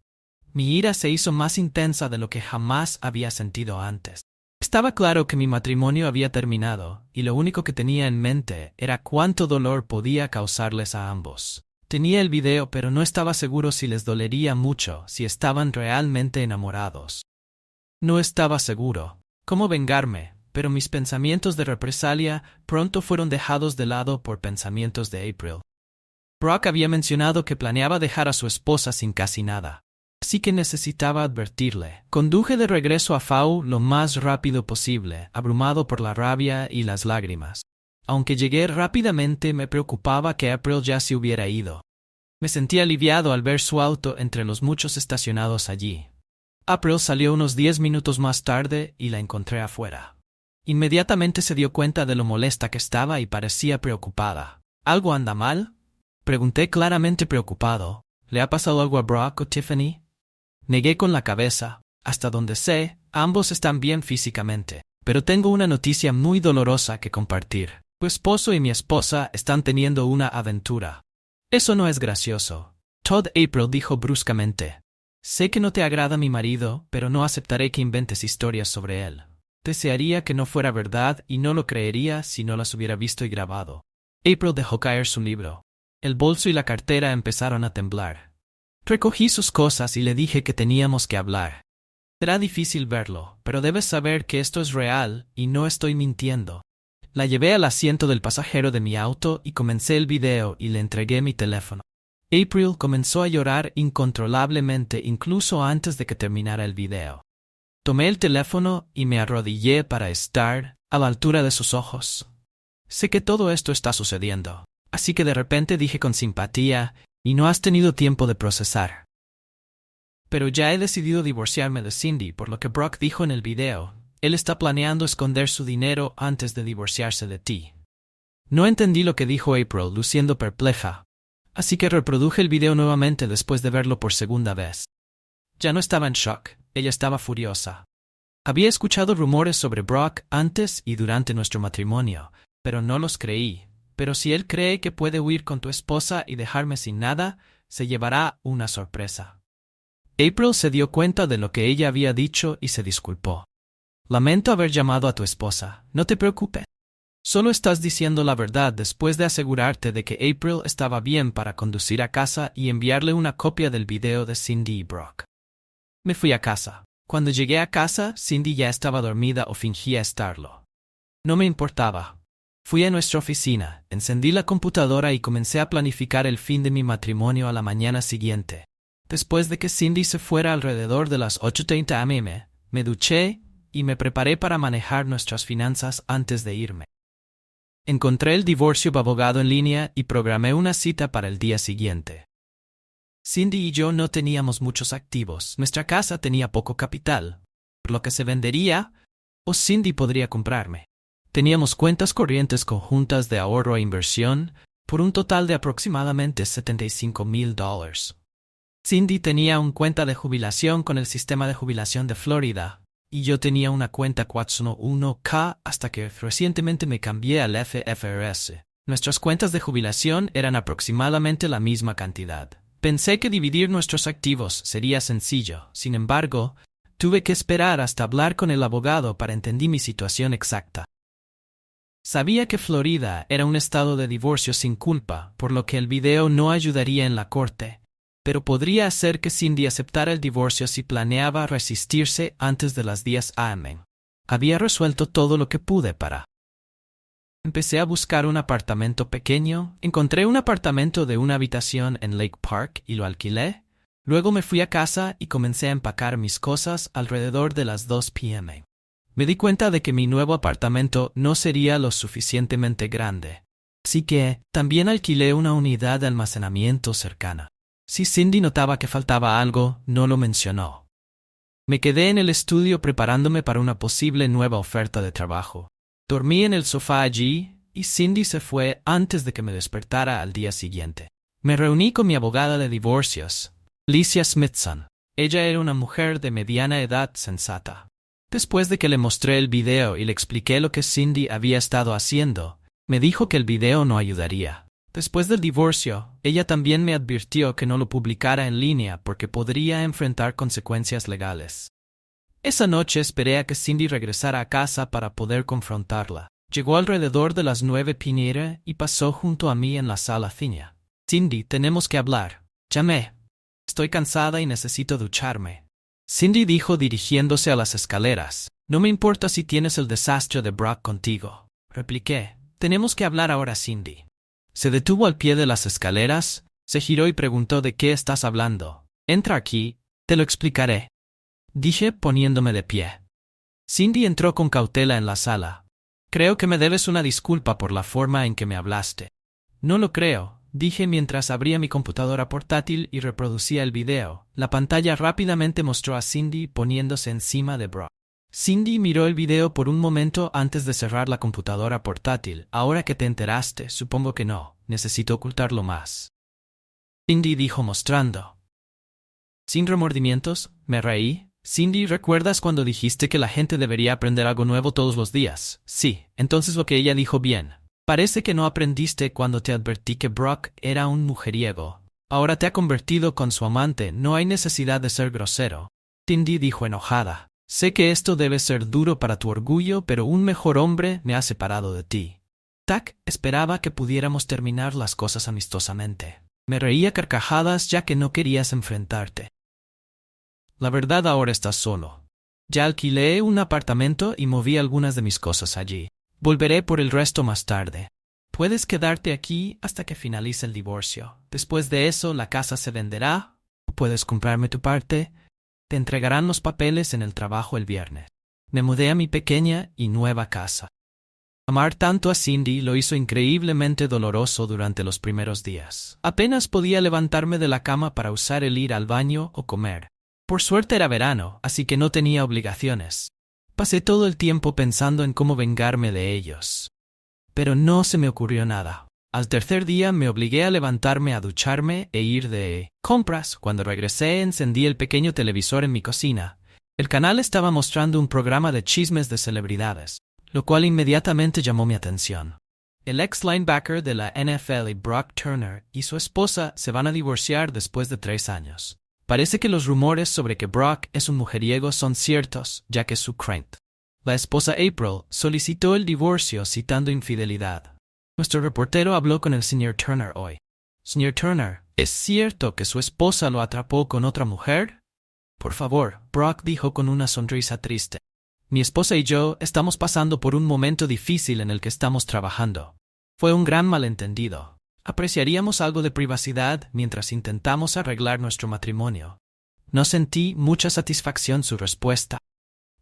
Mi ira se hizo más intensa de lo que jamás había sentido antes. Estaba claro que mi matrimonio había terminado, y lo único que tenía en mente era cuánto dolor podía causarles a ambos. Tenía el video, pero no estaba seguro si les dolería mucho, si estaban realmente enamorados. No estaba seguro cómo vengarme, pero mis pensamientos de represalia pronto fueron dejados de lado por pensamientos de April. Brock había mencionado que planeaba dejar a su esposa sin casi nada, así que necesitaba advertirle. Conduje de regreso a FAU lo más rápido posible, abrumado por la rabia y las lágrimas. Aunque llegué rápidamente, me preocupaba que April ya se hubiera ido. Me sentí aliviado al ver su auto entre los muchos estacionados allí. April salió unos 10 minutos más tarde y la encontré afuera. Inmediatamente se dio cuenta de lo molesta que estaba y parecía preocupada. ¿Algo anda mal? Pregunté claramente preocupado. ¿Le ha pasado algo a Brock o Tiffany? Negué con la cabeza. Hasta donde sé, ambos están bien físicamente. Pero tengo una noticia muy dolorosa que compartir. Tu esposo y mi esposa están teniendo una aventura. Eso no es gracioso. Todd, April dijo bruscamente. Sé que no te agrada mi marido, pero no aceptaré que inventes historias sobre él. Desearía que no fuera verdad y no lo creería si no las hubiera visto y grabado. April dejó caer su libro. El bolso y la cartera empezaron a temblar. Recogí sus cosas y le dije que teníamos que hablar. Será difícil verlo, pero debes saber que esto es real y no estoy mintiendo. La llevé al asiento del pasajero de mi auto y comencé el video y le entregué mi teléfono. April comenzó a llorar incontrolablemente incluso antes de que terminara el video. Tomé el teléfono y me arrodillé para estar a la altura de sus ojos. Sé que todo esto está sucediendo, así que de repente dije con simpatía, y no has tenido tiempo de procesar. Pero ya he decidido divorciarme de Cindy, por lo que Brock dijo en el video. Él está planeando esconder su dinero antes de divorciarse de ti. No entendí lo que dijo April, luciendo perpleja. Así que reproduje el video nuevamente después de verlo por segunda vez. Ya no estaba en shock, ella estaba furiosa. Había escuchado rumores sobre Brock antes y durante nuestro matrimonio, pero no los creí. Pero si él cree que puede huir con tu esposa y dejarme sin nada, se llevará una sorpresa. April se dio cuenta de lo que ella había dicho y se disculpó. Lamento haber llamado a tu esposa, no te preocupes. Solo estás diciendo la verdad después de asegurarte de que April estaba bien para conducir a casa y enviarle una copia del video de Cindy y Brock. Me fui a casa. Cuando llegué a casa, Cindy ya estaba dormida o fingía estarlo. No me importaba. Fui a nuestra oficina, encendí la computadora y comencé a planificar el fin de mi matrimonio a la mañana siguiente. Después de que Cindy se fuera alrededor de las 8:30 am, me duché y me preparé para manejar nuestras finanzas antes de irme. Encontré el divorcio abogado en línea y programé una cita para el día siguiente. Cindy y yo no teníamos muchos activos. Nuestra casa tenía poco capital, por lo que se vendería o Cindy podría comprarme. Teníamos cuentas corrientes conjuntas de ahorro e inversión por un total de aproximadamente $75,000. Cindy tenía una cuenta de jubilación con el sistema de jubilación de Florida, y yo tenía una cuenta 401k hasta que recientemente me cambié al FFRS. Nuestras cuentas de jubilación eran aproximadamente la misma cantidad. Pensé que dividir nuestros activos sería sencillo, sin embargo, tuve que esperar hasta hablar con el abogado para entender mi situación exacta. Sabía que Florida era un estado de divorcio sin culpa, por lo que el video no ayudaría en la corte, pero podría hacer que Cindy aceptara el divorcio si planeaba resistirse antes de las 10 am. Había resuelto todo lo que pude para. Empecé a buscar un apartamento pequeño, encontré un apartamento de una habitación en Lake Park y lo alquilé. Luego me fui a casa y comencé a empacar mis cosas alrededor de las 2 p.m. Me di cuenta de que mi nuevo apartamento no sería lo suficientemente grande. Así que también alquilé una unidad de almacenamiento cercana. Si Cindy notaba que faltaba algo, no lo mencionó. Me quedé en el estudio preparándome para una posible nueva oferta de trabajo. Dormí en el sofá allí y Cindy se fue antes de que me despertara al día siguiente. Me reuní con mi abogada de divorcios, Alicia Smithson. Ella era una mujer de mediana edad sensata. Después de que le mostré el video y le expliqué lo que Cindy había estado haciendo, me dijo que el video no ayudaría. Después del divorcio, ella también me advirtió que no lo publicara en línea porque podría enfrentar consecuencias legales. Esa noche esperé a que Cindy regresara a casa para poder confrontarla. Llegó alrededor de las 9 p.m. y pasó junto a mí en la sala ciña. Cindy, tenemos que hablar. Llamé. Estoy cansada y necesito ducharme. Cindy dijo dirigiéndose a las escaleras. No me importa si tienes el desastre de Brock contigo. Repliqué. Tenemos que hablar ahora, Cindy. Se detuvo al pie de las escaleras, se giró y preguntó de qué estás hablando. Entra aquí, te lo explicaré. Dije poniéndome de pie. Cindy entró con cautela en la sala. Creo que me debes una disculpa por la forma en que me hablaste. No lo creo, dije mientras abría mi computadora portátil y reproducía el video. La pantalla rápidamente mostró a Cindy poniéndose encima de Brock. Cindy miró el video por un momento antes de cerrar la computadora portátil. Ahora que te enteraste, supongo que no. Necesito ocultarlo más. Cindy dijo mostrando. Sin remordimientos, me reí. Cindy, ¿recuerdas cuando dijiste que la gente debería aprender algo nuevo todos los días? Sí, entonces lo que ella dijo bien. Parece que no aprendiste cuando te advertí que Brock era un mujeriego. Ahora te ha convertido con su amante, no hay necesidad de ser grosero. Cindy dijo enojada. Sé que esto debe ser duro para tu orgullo, pero un mejor hombre me ha separado de ti. Tac, esperaba que pudiéramos terminar las cosas amistosamente. Me reía a carcajadas ya que no querías enfrentarte. La verdad, ahora estás solo. Ya alquilé un apartamento y moví algunas de mis cosas allí. Volveré por el resto más tarde. Puedes quedarte aquí hasta que finalice el divorcio. Después de eso, la casa se venderá. Puedes comprarme tu parte. Te entregarán los papeles en el trabajo el viernes. Me mudé a mi pequeña y nueva casa. Amar tanto a Cindy lo hizo increíblemente doloroso durante los primeros días. Apenas podía levantarme de la cama para usar el ir al baño o comer. Por suerte era verano, así que no tenía obligaciones. Pasé todo el tiempo pensando en cómo vengarme de ellos. Pero no se me ocurrió nada. Al tercer día me obligué a levantarme a ducharme e ir de compras. Cuando regresé encendí el pequeño televisor en mi cocina. El canal estaba mostrando un programa de chismes de celebridades, lo cual inmediatamente llamó mi atención. El ex linebacker de la NFL, Brock Turner, y su esposa se van a divorciar después de 3 años. Parece que los rumores sobre que Brock es un mujeriego son ciertos, ya que su crente, la esposa April, solicitó el divorcio citando infidelidad. Nuestro reportero habló con el Sr. Turner hoy. Sr. Turner, ¿es cierto que su esposa lo atrapó con otra mujer? Por favor, Brock dijo con una sonrisa triste. Mi esposa y yo estamos pasando por un momento difícil en el que estamos trabajando. Fue un gran malentendido. Apreciaríamos algo de privacidad mientras intentamos arreglar nuestro matrimonio. No sentí mucha satisfacción su respuesta.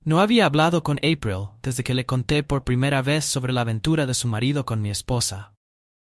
No había hablado con April desde que le conté por primera vez sobre la aventura de su marido con mi esposa.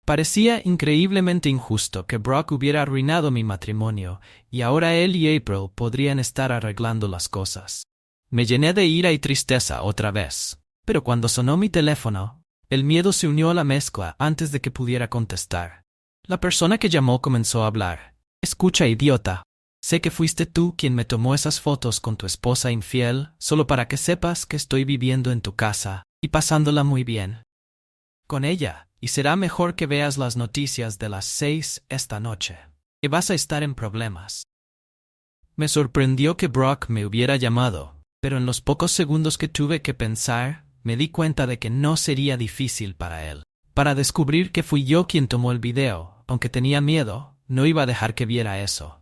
Parecía increíblemente injusto que Brock hubiera arruinado mi matrimonio y ahora él y April podrían estar arreglando las cosas. Me llené de ira y tristeza otra vez, pero cuando sonó mi teléfono, el miedo se unió a la mezcla antes de que pudiera contestar. La persona que llamó comenzó a hablar. Escucha, idiota. Sé que fuiste tú quien me tomó esas fotos con tu esposa infiel, solo para que sepas que estoy viviendo en tu casa y pasándola muy bien con ella, y será mejor que veas las noticias de las 6 esta noche. Que vas a estar en problemas. Me sorprendió que Brock me hubiera llamado, pero en los pocos segundos que tuve que pensar, me di cuenta de que no sería difícil para él. Para descubrir que fui yo quien tomó el video, aunque tenía miedo, no iba a dejar que viera eso.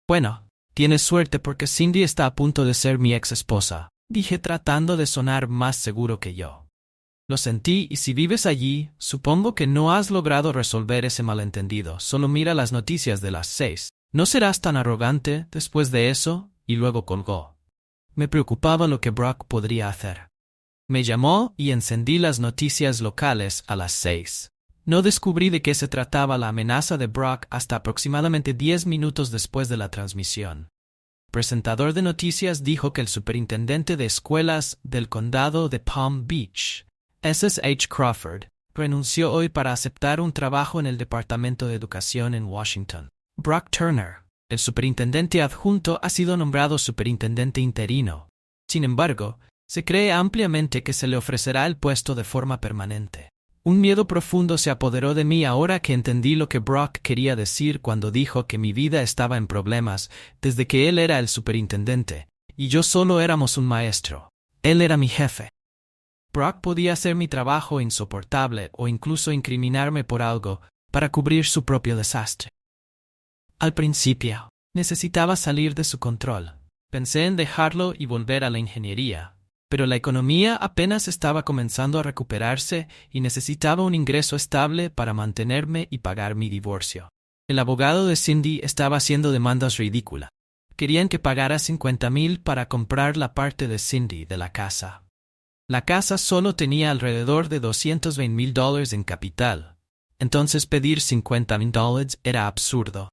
Bueno, tienes suerte porque Cindy está a punto de ser mi ex esposa, dije tratando de sonar más seguro que yo. Lo sentí, y si vives allí, supongo que no has logrado resolver ese malentendido. Solo mira las noticias de las 6. ¿No serás tan arrogante después de eso? Y luego colgó. Me preocupaba lo que Brock podría hacer. Me llamó y encendí las noticias locales a las 6. No descubrí de qué se trataba la amenaza de Brock hasta aproximadamente 10 minutos después de la transmisión. El presentador de noticias dijo que el superintendente de escuelas del condado de Palm Beach, S.S.H. Crawford, renunció hoy para aceptar un trabajo en el Departamento de Educación en Washington. Brock Turner, el superintendente adjunto, ha sido nombrado superintendente interino. Sin embargo, se cree ampliamente que se le ofrecerá el puesto de forma permanente. Un miedo profundo se apoderó de mí ahora que entendí lo que Brock quería decir cuando dijo que mi vida estaba en problemas desde que él era el superintendente, y yo solo éramos un maestro. Él era mi jefe. Brock podía hacer mi trabajo insoportable o incluso incriminarme por algo para cubrir su propio desastre. Al principio, necesitaba salir de su control. Pensé en dejarlo y volver a la ingeniería. Pero la economía apenas estaba comenzando a recuperarse y necesitaba un ingreso estable para mantenerme y pagar mi divorcio. El abogado de Cindy estaba haciendo demandas ridículas. Querían que pagara $50,000 para comprar la parte de Cindy de la casa. La casa solo tenía alrededor de $220,000 en capital. Entonces pedir $50,000 era absurdo.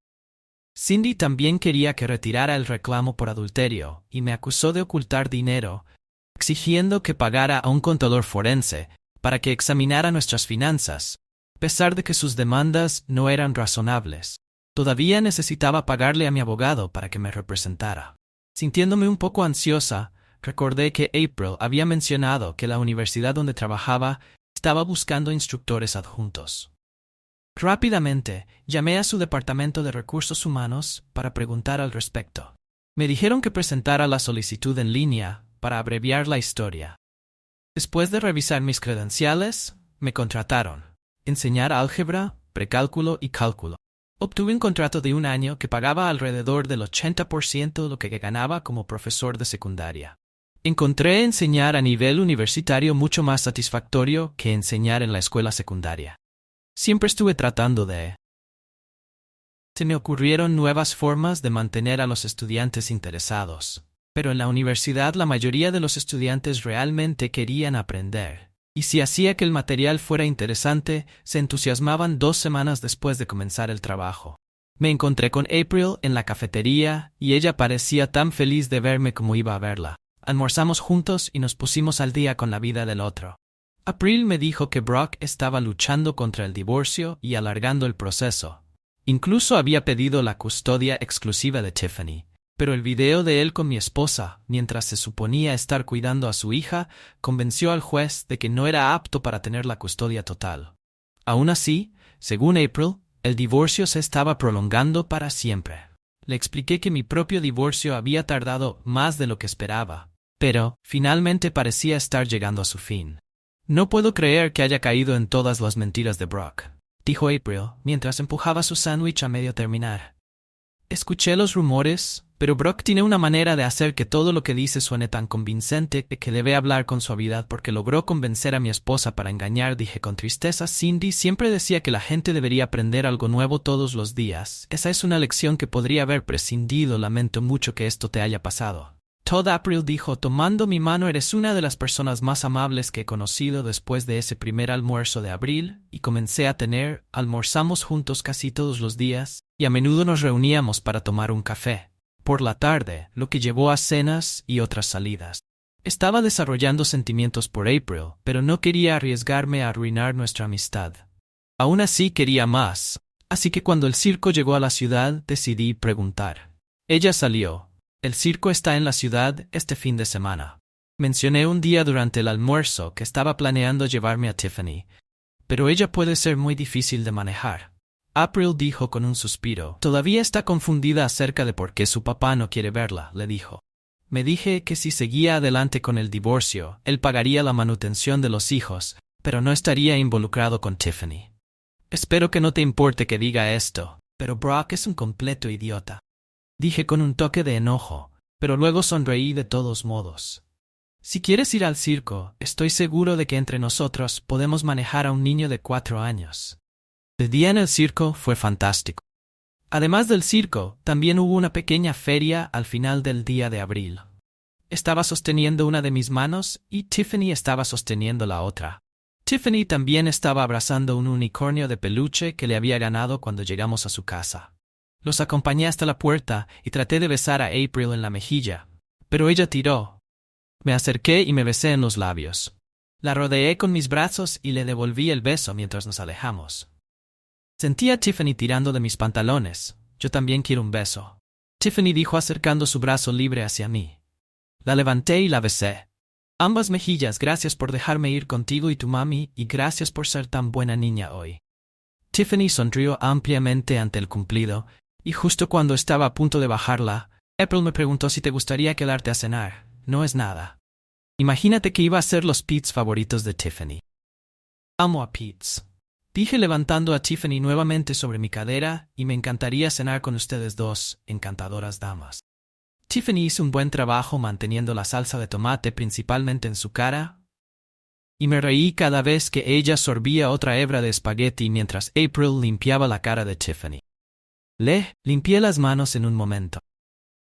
Cindy también quería que retirara el reclamo por adulterio y me acusó de ocultar dinero, exigiendo que pagara a un contador forense para que examinara nuestras finanzas, a pesar de que sus demandas no eran razonables. Todavía necesitaba pagarle a mi abogado para que me representara. Sintiéndome un poco ansiosa, recordé que April había mencionado que la universidad donde trabajaba estaba buscando instructores adjuntos. Rápidamente, llamé a su departamento de recursos humanos para preguntar al respecto. Me dijeron que presentara la solicitud en línea para abreviar la historia. Después de revisar mis credenciales, me contrataron. Enseñar álgebra, precálculo y cálculo. Obtuve un contrato de 1 año que pagaba alrededor del 80% de lo que ganaba como profesor de secundaria. Encontré enseñar a nivel universitario mucho más satisfactorio que enseñar en la escuela secundaria. Siempre estuve tratando de... Se me ocurrieron nuevas formas de mantener a los estudiantes interesados. Pero en la universidad la mayoría de los estudiantes realmente querían aprender, y si hacía que el material fuera interesante, se entusiasmaban 2 semanas después de comenzar el trabajo. Me encontré con April en la cafetería, y ella parecía tan feliz de verme como iba a verla. Almorzamos juntos y nos pusimos al día con la vida del otro. April me dijo que Brock estaba luchando contra el divorcio y alargando el proceso. Incluso había pedido la custodia exclusiva de Tiffany. Pero el video de él con mi esposa, mientras se suponía estar cuidando a su hija, convenció al juez de que no era apto para tener la custodia total. Aún así, según April, el divorcio se estaba prolongando para siempre. Le expliqué que mi propio divorcio había tardado más de lo que esperaba, pero finalmente parecía estar llegando a su fin. No puedo creer que haya caído en todas las mentiras de Brock, dijo April mientras empujaba su sándwich a medio terminar. Escuché los rumores, pero Brock tiene una manera de hacer que todo lo que dice suene tan convincente que debe hablar con suavidad porque logró convencer a mi esposa para engañar, dije con tristeza. Cindy siempre decía que la gente debería aprender algo nuevo todos los días. Esa es una lección que podría haber prescindido. Lamento mucho que esto te haya pasado. Todd, April dijo tomando mi mano, eres una de las personas más amables que he conocido después de ese primer almuerzo de abril, y comencé a almorzamos juntos casi todos los días, y a menudo nos reuníamos para tomar un café. Por la tarde, lo que llevó a cenas y otras salidas. Estaba desarrollando sentimientos por April, pero no quería arriesgarme a arruinar nuestra amistad. Aún así quería más, así que cuando el circo llegó a la ciudad decidí preguntar. Ella salió. El circo está en la ciudad este fin de semana. Mencioné un día durante el almuerzo que estaba planeando llevarme a Tiffany, pero ella puede ser muy difícil de manejar. April dijo con un suspiro. Todavía está confundida acerca de por qué su papá no quiere verla, le dijo. Me dije que si seguía adelante con el divorcio, él pagaría la manutención de los hijos, pero no estaría involucrado con Tiffany. Espero que no te importe que diga esto, pero Brock es un completo idiota. Dije con un toque de enojo, pero luego sonreí de todos modos. Si quieres ir al circo, estoy seguro de que entre nosotros podemos manejar a un niño de 4 años. El día en el circo fue fantástico. Además del circo, también hubo una pequeña feria al final del día de abril. Estaba sosteniendo una de mis manos y Tiffany estaba sosteniendo la otra. Tiffany también estaba abrazando un unicornio de peluche que le había ganado cuando llegamos a su casa. Los acompañé hasta la puerta y traté de besar a April en la mejilla, pero ella tiró. Me acerqué y me besé en los labios. La rodeé con mis brazos y le devolví el beso mientras nos alejamos. Sentí a Tiffany tirando de mis pantalones. Yo también quiero un beso. Tiffany dijo acercando su brazo libre hacia mí. La levanté y la besé. Ambas mejillas, gracias por dejarme ir contigo y tu mami, y gracias por ser tan buena niña hoy. Tiffany sonrió ampliamente ante el cumplido, y justo cuando estaba a punto de bajarla, April me preguntó si te gustaría quedarte a cenar. No es nada. Imagínate que iba a ser los Pete's favoritos de Tiffany. Amo a Pete's. Dije levantando a Tiffany nuevamente sobre mi cadera, y me encantaría cenar con ustedes dos, encantadoras damas. Tiffany hizo un buen trabajo manteniendo la salsa de tomate principalmente en su cara, y me reí cada vez que ella sorbía otra hebra de espagueti mientras April limpiaba la cara de Tiffany. Le limpié las manos en un momento.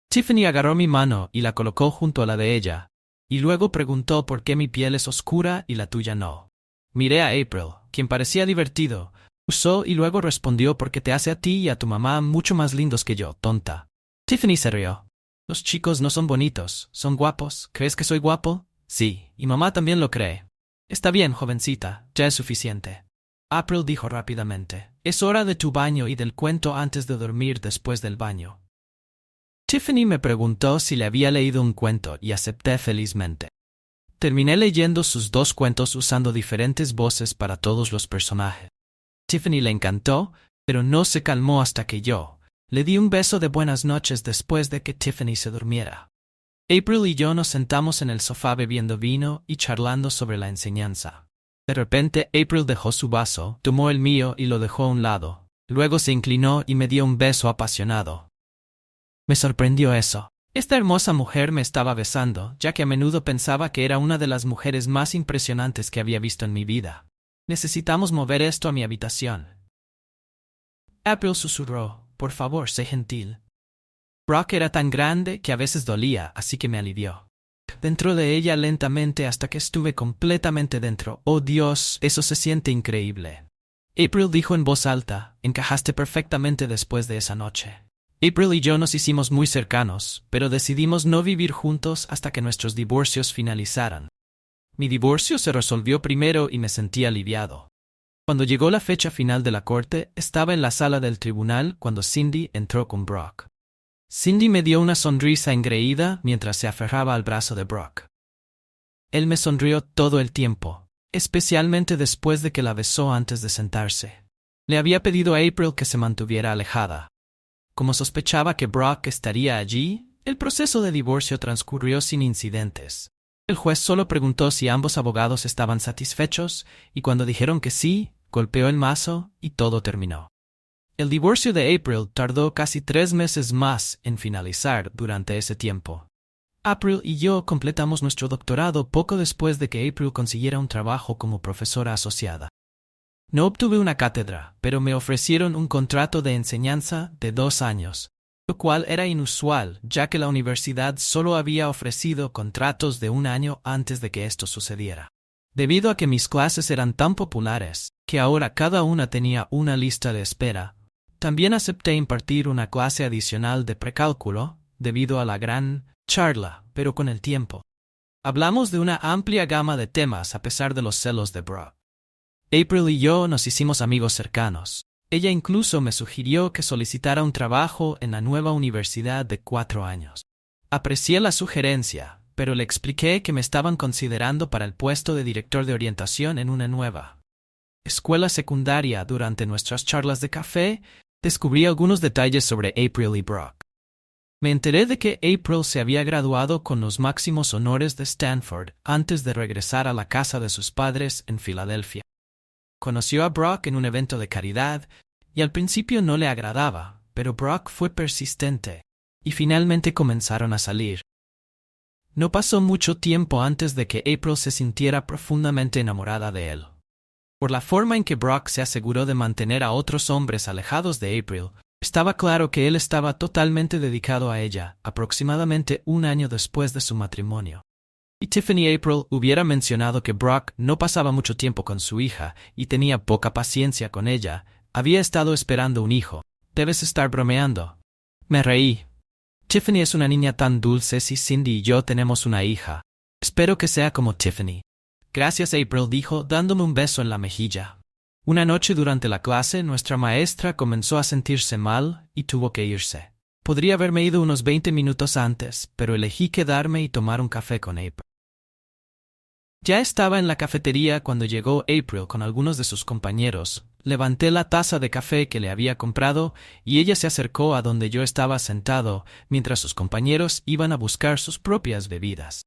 Tiffany agarró mi mano y la colocó junto a la de ella, y luego preguntó por qué mi piel es oscura y la tuya no. Miré a April, quien parecía divertido, usó y luego respondió porque te hace a ti y a tu mamá mucho más lindos que yo, tonta. Tiffany se rió. Los chicos no son bonitos, son guapos. ¿Crees que soy guapo? Sí, y mamá también lo cree. Está bien, jovencita, ya es suficiente. April dijo rápidamente, es hora de tu baño y del cuento antes de dormir después del baño. Tiffany me preguntó si le había leído un cuento y acepté felizmente. Terminé leyendo sus 2 cuentos usando diferentes voces para todos los personajes. Tiffany le encantó, pero no se calmó hasta que yo le di un beso de buenas noches después de que Tiffany se durmiera. April y yo nos sentamos en el sofá bebiendo vino y charlando sobre la enseñanza. De repente April dejó su vaso, tomó el mío y lo dejó a un lado. Luego se inclinó y me dio un beso apasionado. Me sorprendió eso. Esta hermosa mujer me estaba besando, ya que a menudo pensaba que era una de las mujeres más impresionantes que había visto en mi vida. Necesitamos mover esto a mi habitación. April susurró, por favor, sé gentil. Brock era tan grande que a veces dolía, así que me alivió. Dentro de ella lentamente hasta que estuve completamente dentro. Oh Dios, eso se siente increíble. April dijo en voz alta, encajaste perfectamente después de esa noche. April y yo nos hicimos muy cercanos, pero decidimos no vivir juntos hasta que nuestros divorcios finalizaran. Mi divorcio se resolvió primero y me sentí aliviado. Cuando llegó la fecha final de la corte, estaba en la sala del tribunal cuando Cindy entró con Brock. Cindy me dio una sonrisa engreída mientras se aferraba al brazo de Brock. Él me sonrió todo el tiempo, especialmente después de que la besó antes de sentarse. Le había pedido a April que se mantuviera alejada. Como sospechaba que Brock estaría allí, el proceso de divorcio transcurrió sin incidentes. El juez solo preguntó si ambos abogados estaban satisfechos, y cuando dijeron que sí, golpeó el mazo y todo terminó. El divorcio de April tardó casi 3 meses más en finalizar durante ese tiempo. April y yo completamos nuestro doctorado poco después de que April consiguiera un trabajo como profesora asociada. No obtuve una cátedra, pero me ofrecieron un contrato de enseñanza de 2 años, lo cual era inusual, ya que la universidad solo había ofrecido contratos de 1 año antes de que esto sucediera. Debido a que mis clases eran tan populares, que ahora cada una tenía una lista de espera, también acepté impartir una clase adicional de precálculo, debido a la gran charla, pero con el tiempo. Hablamos de una amplia gama de temas a pesar de los celos de Brock. April y yo nos hicimos amigos cercanos. Ella incluso me sugirió que solicitara un trabajo en la nueva universidad de 4 años. Aprecié la sugerencia, pero le expliqué que me estaban considerando para el puesto de director de orientación en una nueva escuela secundaria. Durante nuestras charlas de café, descubrí algunos detalles sobre April y Brock. Me enteré de que April se había graduado con los máximos honores de Stanford antes de regresar a la casa de sus padres en Filadelfia. Conoció a Brock en un evento de caridad y al principio no le agradaba, pero Brock fue persistente y finalmente comenzaron a salir. No pasó mucho tiempo antes de que April se sintiera profundamente enamorada de él. Por la forma en que Brock se aseguró de mantener a otros hombres alejados de April, estaba claro que él estaba totalmente dedicado a ella, aproximadamente un año después de su matrimonio. Y Tiffany April hubiera mencionado que Brock no pasaba mucho tiempo con su hija y tenía poca paciencia con ella. Había estado esperando un hijo. Debes estar bromeando. Me reí. Tiffany es una niña tan dulce si Cindy y yo tenemos una hija. Espero que sea como Tiffany. Gracias, April dijo, dándome un beso en la mejilla. Una noche durante la clase, nuestra maestra comenzó a sentirse mal y tuvo que irse. Podría haberme ido unos 20 minutos antes, pero elegí quedarme y tomar un café con April. Ya estaba en la cafetería cuando llegó April con algunos de sus compañeros. Levanté la taza de café que le había comprado y ella se acercó a donde yo estaba sentado, mientras sus compañeros iban a buscar sus propias bebidas.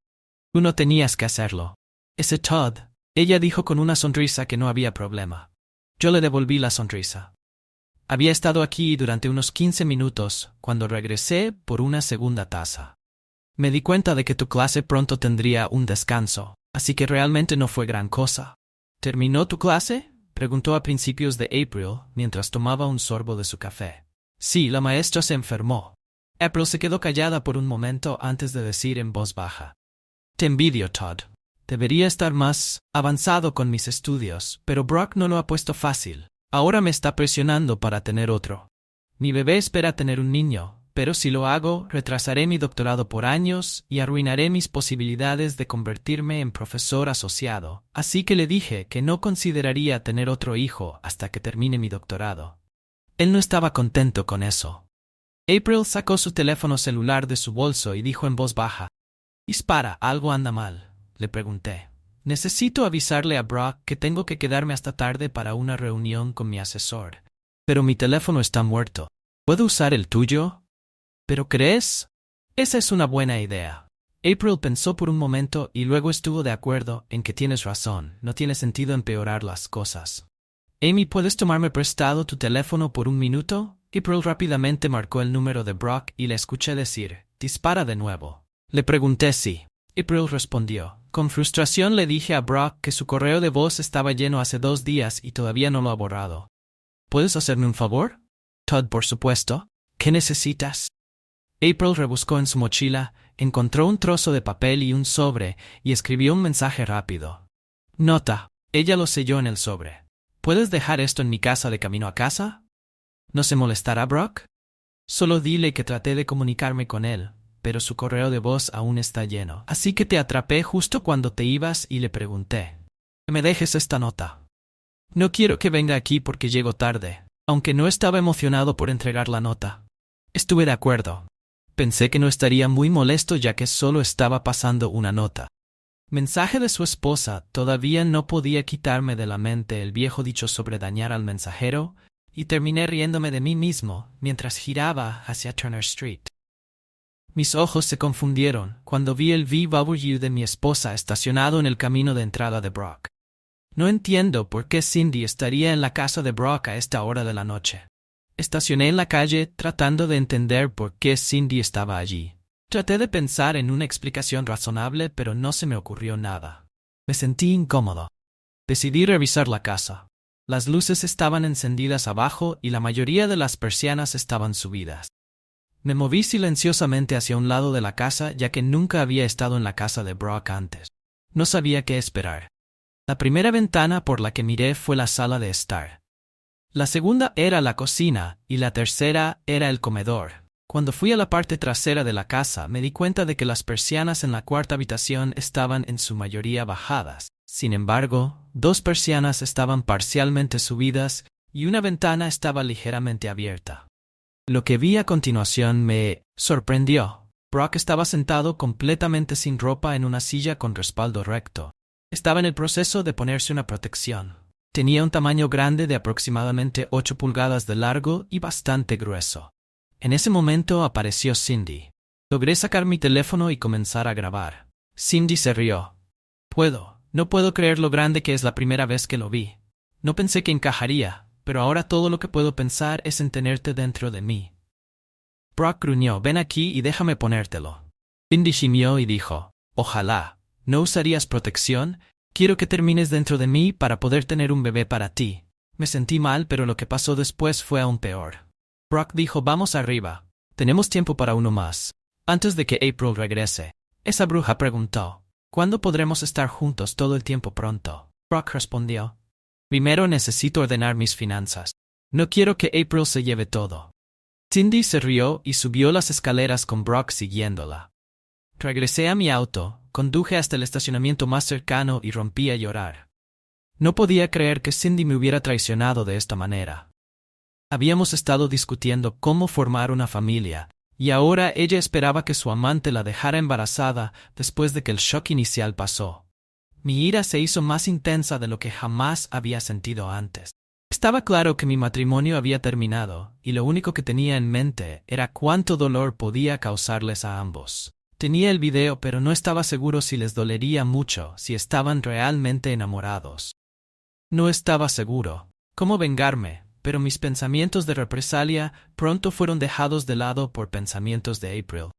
Tú no tenías que hacerlo. Ese Todd, ella dijo con una sonrisa que no había problema. Yo le devolví la sonrisa. Había estado aquí durante unos 15 minutos cuando regresé por una segunda taza. Me di cuenta de que tu clase pronto tendría un descanso, así que realmente no fue gran cosa. ¿Terminó tu clase?, preguntó a principios de April mientras tomaba un sorbo de su café. Sí, la maestra se enfermó. April se quedó callada por un momento antes de decir en voz baja. Te envidio, Todd. Debería estar más avanzado con mis estudios, pero Brock no lo ha puesto fácil. Ahora me está presionando para tener otro. Mi bebé espera tener un niño, pero si lo hago, retrasaré mi doctorado por años y arruinaré mis posibilidades de convertirme en profesor asociado. Así que le dije que no consideraría tener otro hijo hasta que termine mi doctorado. Él no estaba contento con eso. April sacó su teléfono celular de su bolso y dijo en voz baja. Dispara, algo anda mal. Le pregunté. Necesito avisarle a Brock que tengo que quedarme hasta tarde para una reunión con mi asesor. Pero mi teléfono está muerto. ¿Puedo usar el tuyo? ¿Pero crees? Esa es una buena idea. April pensó por un momento y luego estuvo de acuerdo en que tienes razón. No tiene sentido empeorar las cosas. Amy, ¿puedes tomarme prestado tu teléfono por un minuto? April rápidamente marcó el número de Brock y le escuché decir, dispara de nuevo. Le pregunté si. April respondió. Con frustración le dije a Brock que su correo de voz estaba lleno hace 2 días y todavía no lo ha borrado. ¿Puedes hacerme un favor? Todd, por supuesto. ¿Qué necesitas? April rebuscó en su mochila, encontró un trozo de papel y un sobre y escribió un mensaje rápido. Nota. Ella lo selló en el sobre. ¿Puedes dejar esto en mi casa de camino a casa? ¿No se molestará Brock? Solo dile que traté de comunicarme con él, pero su correo de voz aún está lleno. Así que te atrapé justo cuando te ibas y le pregunté. ¿Me dejes esta nota? No quiero que venga aquí porque llego tarde, aunque no estaba emocionado por entregar la nota. Estuve de acuerdo. Pensé que no estaría muy molesto ya que solo estaba pasando una nota. Mensaje de su esposa. Todavía no podía quitarme de la mente el viejo dicho sobre dañar al mensajero, y terminé riéndome de mí mismo mientras giraba hacia Turner Street. Mis ojos se confundieron cuando vi el VW de mi esposa estacionado en el camino de entrada de Brock. No entiendo por qué Cindy estaría en la casa de Brock a esta hora de la noche. Estacioné en la calle tratando de entender por qué Cindy estaba allí. Traté de pensar en una explicación razonable, pero no se me ocurrió nada. Me sentí incómodo. Decidí revisar la casa. Las luces estaban encendidas abajo y la mayoría de las persianas estaban subidas. Me moví silenciosamente hacia un lado de la casa ya que nunca había estado en la casa de Brock antes. No sabía qué esperar. La primera ventana por la que miré fue la sala de estar. La segunda era la cocina y la tercera era el comedor. Cuando fui a la parte trasera de la casa me di cuenta de que las persianas en la cuarta habitación estaban en su mayoría bajadas. Sin embargo, 2 persianas estaban parcialmente subidas y una ventana estaba ligeramente abierta. Lo que vi a continuación me sorprendió. Brock estaba sentado completamente sin ropa en una silla con respaldo recto. Estaba en el proceso de ponerse una protección. Tenía un tamaño grande de aproximadamente 8 pulgadas de largo y bastante grueso. En ese momento apareció Cindy. Logré sacar mi teléfono y comenzar a grabar. Cindy se rió. No puedo creer lo grande que es la primera vez que lo vi. No pensé que encajaría, pero ahora todo lo que puedo pensar es en tenerte dentro de mí. Brock gruñó, ven aquí y déjame ponértelo. Cindy gimió y dijo, Ojalá. ¿No usarías protección? Quiero que termines dentro de mí para poder tener un bebé para ti. Me sentí mal, pero lo que pasó después fue aún peor. Brock dijo, vamos arriba. Tenemos tiempo para uno más. Antes de que April regrese. Esa bruja preguntó, ¿cuándo podremos estar juntos todo el tiempo pronto? Brock respondió, primero necesito ordenar mis finanzas. No quiero que April se lleve todo. Cindy se rió y subió las escaleras con Brock siguiéndola. Regresé a mi auto, conduje hasta el estacionamiento más cercano y rompí a llorar. No podía creer que Cindy me hubiera traicionado de esta manera. Habíamos estado discutiendo cómo formar una familia, y ahora ella esperaba que su amante la dejara embarazada después de que el shock inicial pasó. Mi ira se hizo más intensa de lo que jamás había sentido antes. Estaba claro que mi matrimonio había terminado, y lo único que tenía en mente era cuánto dolor podía causarles a ambos. Tenía el video, pero no estaba seguro si les dolería mucho, si estaban realmente enamorados. No estaba seguro cómo vengarme, pero mis pensamientos de represalia pronto fueron dejados de lado por pensamientos de April.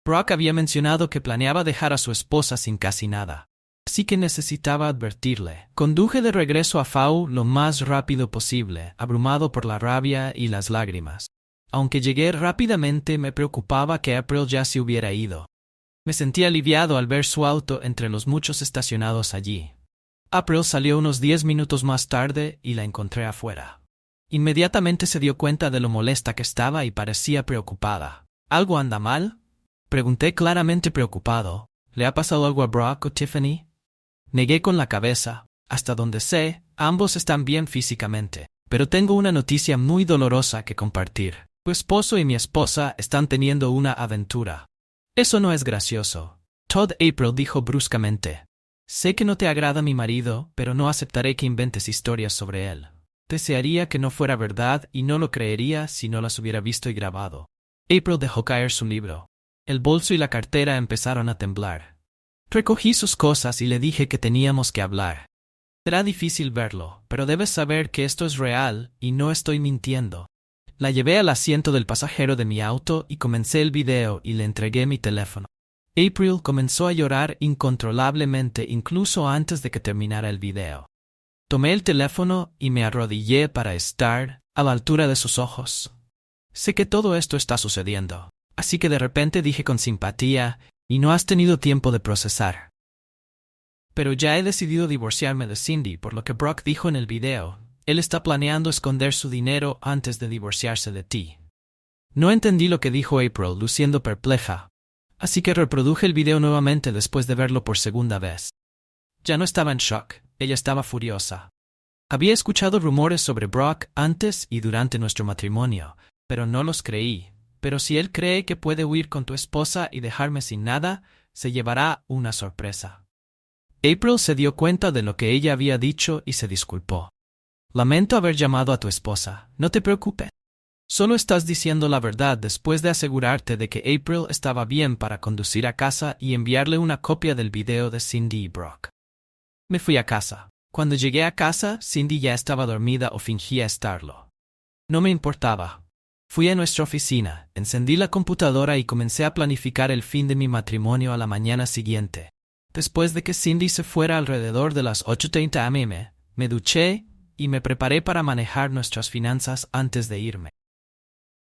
Brock había mencionado que planeaba dejar a su esposa sin casi nada, así que necesitaba advertirle. Conduje de regreso a FAU lo más rápido posible, abrumado por la rabia y las lágrimas. Aunque llegué rápidamente, me preocupaba que April ya se hubiera ido. Me sentí aliviado al ver su auto entre los muchos estacionados allí. April salió unos 10 minutos más tarde y la encontré afuera. Inmediatamente se dio cuenta de lo molesta que estaba y parecía preocupada. ¿Algo anda mal? Pregunté claramente preocupado. ¿Le ha pasado algo a Brock o Tiffany? Negué con la cabeza. Hasta donde sé, ambos están bien físicamente. Pero tengo una noticia muy dolorosa que compartir. Tu esposo y mi esposa están teniendo una aventura. Eso no es gracioso. Todd, April dijo bruscamente. Sé que no te agrada mi marido, pero no aceptaré que inventes historias sobre él. Desearía que no fuera verdad y no lo creería si no las hubiera visto y grabado. April dejó caer su libro. El bolso y la cartera empezaron a temblar. Recogí sus cosas y le dije que teníamos que hablar. Será difícil verlo, pero debes saber que esto es real y no estoy mintiendo. La llevé al asiento del pasajero de mi auto y comencé el video y le entregué mi teléfono. April comenzó a llorar incontrolablemente incluso antes de que terminara el video. Tomé el teléfono y me arrodillé para estar a la altura de sus ojos. Sé que todo esto está sucediendo, así que de repente dije con simpatía, y no has tenido tiempo de procesar. Pero ya he decidido divorciarme de Cindy, por lo que Brock dijo en el video. Él está planeando esconder su dinero antes de divorciarse de ti. No entendí lo que dijo April, luciendo perpleja. Así que reproduje el video nuevamente después de verlo por segunda vez. Ya no estaba en shock, ella estaba furiosa. Había escuchado rumores sobre Brock antes y durante nuestro matrimonio, pero no los creí. Pero si él cree que puede huir con tu esposa y dejarme sin nada, se llevará una sorpresa. April se dio cuenta de lo que ella había dicho y se disculpó. Lamento haber llamado a tu esposa, no te preocupes. Solo estás diciendo la verdad después de asegurarte de que April estaba bien para conducir a casa y enviarle una copia del video de Cindy y Brock. Me fui a casa. Cuando llegué a casa, Cindy ya estaba dormida o fingía estarlo. No me importaba. Fui a nuestra oficina, encendí la computadora y comencé a planificar el fin de mi matrimonio a la mañana siguiente. Después de que Cindy se fuera alrededor de las 8:30 am, me duché y me preparé para manejar nuestras finanzas antes de irme.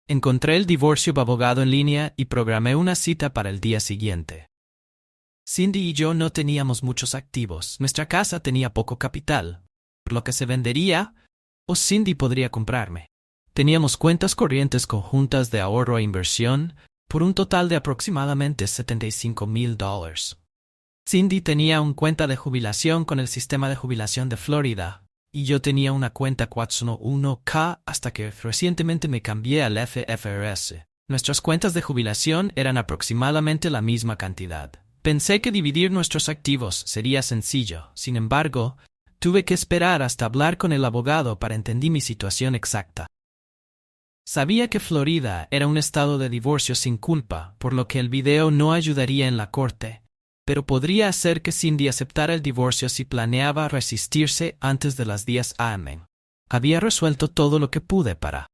Encontré el divorcio abogado en línea y programé una cita para el día siguiente. Cindy y yo no teníamos muchos activos. Nuestra casa tenía poco capital, por lo que se vendería o Cindy podría comprarme. Teníamos cuentas corrientes conjuntas de ahorro e inversión por un total de aproximadamente $75,000. Cindy tenía una cuenta de jubilación con el sistema de jubilación de Florida, y yo tenía una cuenta 401k hasta que recientemente me cambié al FFRS. Nuestras cuentas de jubilación eran aproximadamente la misma cantidad. Pensé que dividir nuestros activos sería sencillo, sin embargo, tuve que esperar hasta hablar con el abogado para entender mi situación exacta. Sabía que Florida era un estado de divorcio sin culpa, por lo que el video no ayudaría en la corte, pero podría hacer que Cindy aceptara el divorcio si planeaba resistirse antes de las 10 am. Había resuelto todo lo que pude para